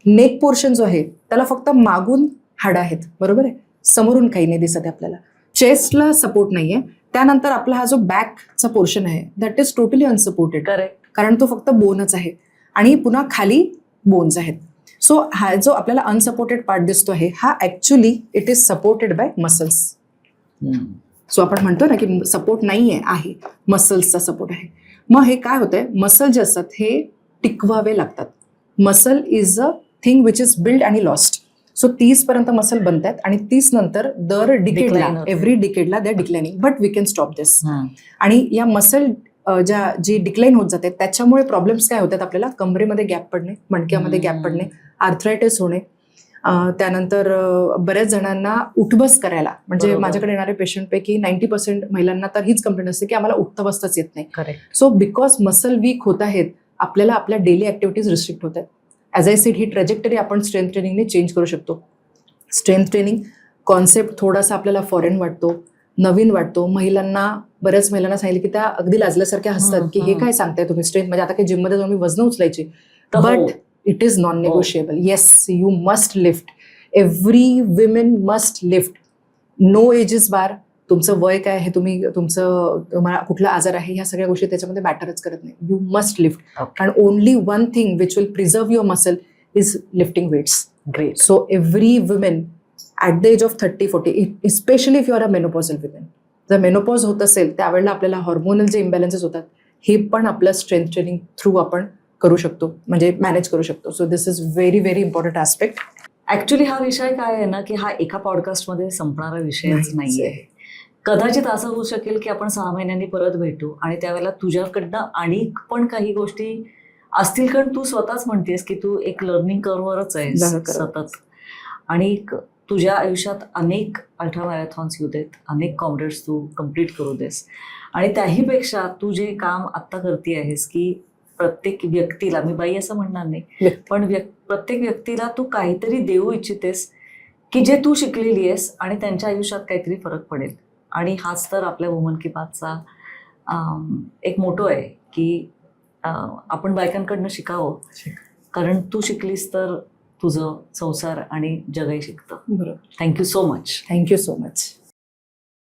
नेक पोर्शन जो आहे त्याला फक्त मागून हाडं आहेत, बरोबर आहे, समोरून काही नाही दिसत आहे आपल्याला. चेस्टला सपोर्ट नाहीये. त्यानंतर आपला हा जो बॅकचा पोर्शन आहे that is totally unsupported. Correct. कारण तो फक्त बोनच आहे आणि पुन्हा खाली बोन्स आहेत. सो हा जो आपल्याला अनसपोर्टेड पार्ट दिसतो आहे हा actually it is supported by muscles. So आपण म्हणतो ना की सपोर्ट नाहीये, आहे मसल्सचा सपोर्ट आहे. मग हे काय होतंय, मसल जे असतात हे टिकवावे लागतात. Muscle is a thing which is build आणि लॉस्ट. सो 30 पर्यंत मसल बनतात आणि 30 नंतर दर डिकेडला एव्हरी डिकेडला they declining, but we can stop this. आणि या मसल जी डिक्लाइन होत जाते त्याच्यामुळे प्रॉब्लेम्स काय होतात आपल्याला, कमरेमध्ये गॅप पडणे, मणक्यामध्ये गॅप पडणे, आर्थरायटिस होणे, त्यानंतर बऱ्याच जणांना उठबस करायला, म्हणजे माझ्याकडे येणारे पेशंटपैकी 90% महिलांना तर हीच कंप्लेंट असते की आम्हाला उठता बसताच येत नाही. सो बिकॉज मसल वीक होत आहेत आपल्याला आपल्या डेली ऍक्टिव्हिटीज रिस्ट्रिक्ट होत आहेत. As I said he trajectory आपण स्ट्रेंथ ट्रेनिंगने चेंज करू शकतो. स्ट्रेंथ ट्रेनिंग कॉन्सेप्ट थोडासा आपल्याला फॉरेन वाटतो, नवीन वाटतो. बऱ्याच महिलांना सांगितलं की त्या अगदी लाजल्यासारख्या हसतात की हे काय सांगताय तुम्ही स्ट्रेंथ, म्हणजे आता काही जिममध्ये जाऊन मी वजन उचलायची, but it is non negotiable. Yes, you must lift. Every women must lift. No ages bar. तुमचं वय काय आहे, तुम्हाला कुठला आजार आहे, ह्या सगळ्या गोष्टी त्याच्यामध्ये मॅटरच करत नाही. You must lift. आणि only one thing which will preserve your muscle is lifting weights. Great. So every women at the age of 30-40, especially if you are a menopausal women, जर मेनोपॉज होत असेल त्यावेळेला आपल्याला हॉर्मोनल जे इम्बॅलन्सेस होतात हे पण आपल्या स्ट्रेंथ ट्रेनिंग थ्रू आपण करू शकतो, म्हणजे मॅनेज करू शकतो. So this is very very important aspect. Actually हा विषय काय आहे ना की हा एका पॉडकास्टमध्ये संपणारा विषयच नाहीये. कदाचित असं होऊ शकेल की आपण 6 महिन्यांनी परत भेटू आणि त्यावेळेला तुझ्याकडनं आणि पण काही गोष्टी असतील, कारण तू स्वतःच म्हणतेस की तू एक लर्निंग कर्ववरच आहेस सतत. आणि तुझ्या आयुष्यात अनेक अल्ट्रा मॅरेथॉन्स येऊ देत, अनेक कॉम्रेड्स तू कम्प्लीट करू देस. आणि त्याहीपेक्षा तू जे काम आत्ता करते आहेस की प्रत्येक व्यक्तीला, मी बाई असं म्हणणार नाही, पण प्रत्येक व्यक्तीला तू काहीतरी देऊ इच्छितेस की जे तू शिकलेली आहेस आणि त्यांच्या आयुष्यात काहीतरी फरक पडेल. आणि हाच तर आपल्या वुमन की बातचा एक मोटो आहे की आपण बायकांकडनं शिकावं, कारण तू शिकलीस तर तुझं संसार आणि जगही शिकतं. बरोबर. Thank you so much. Thank you so much.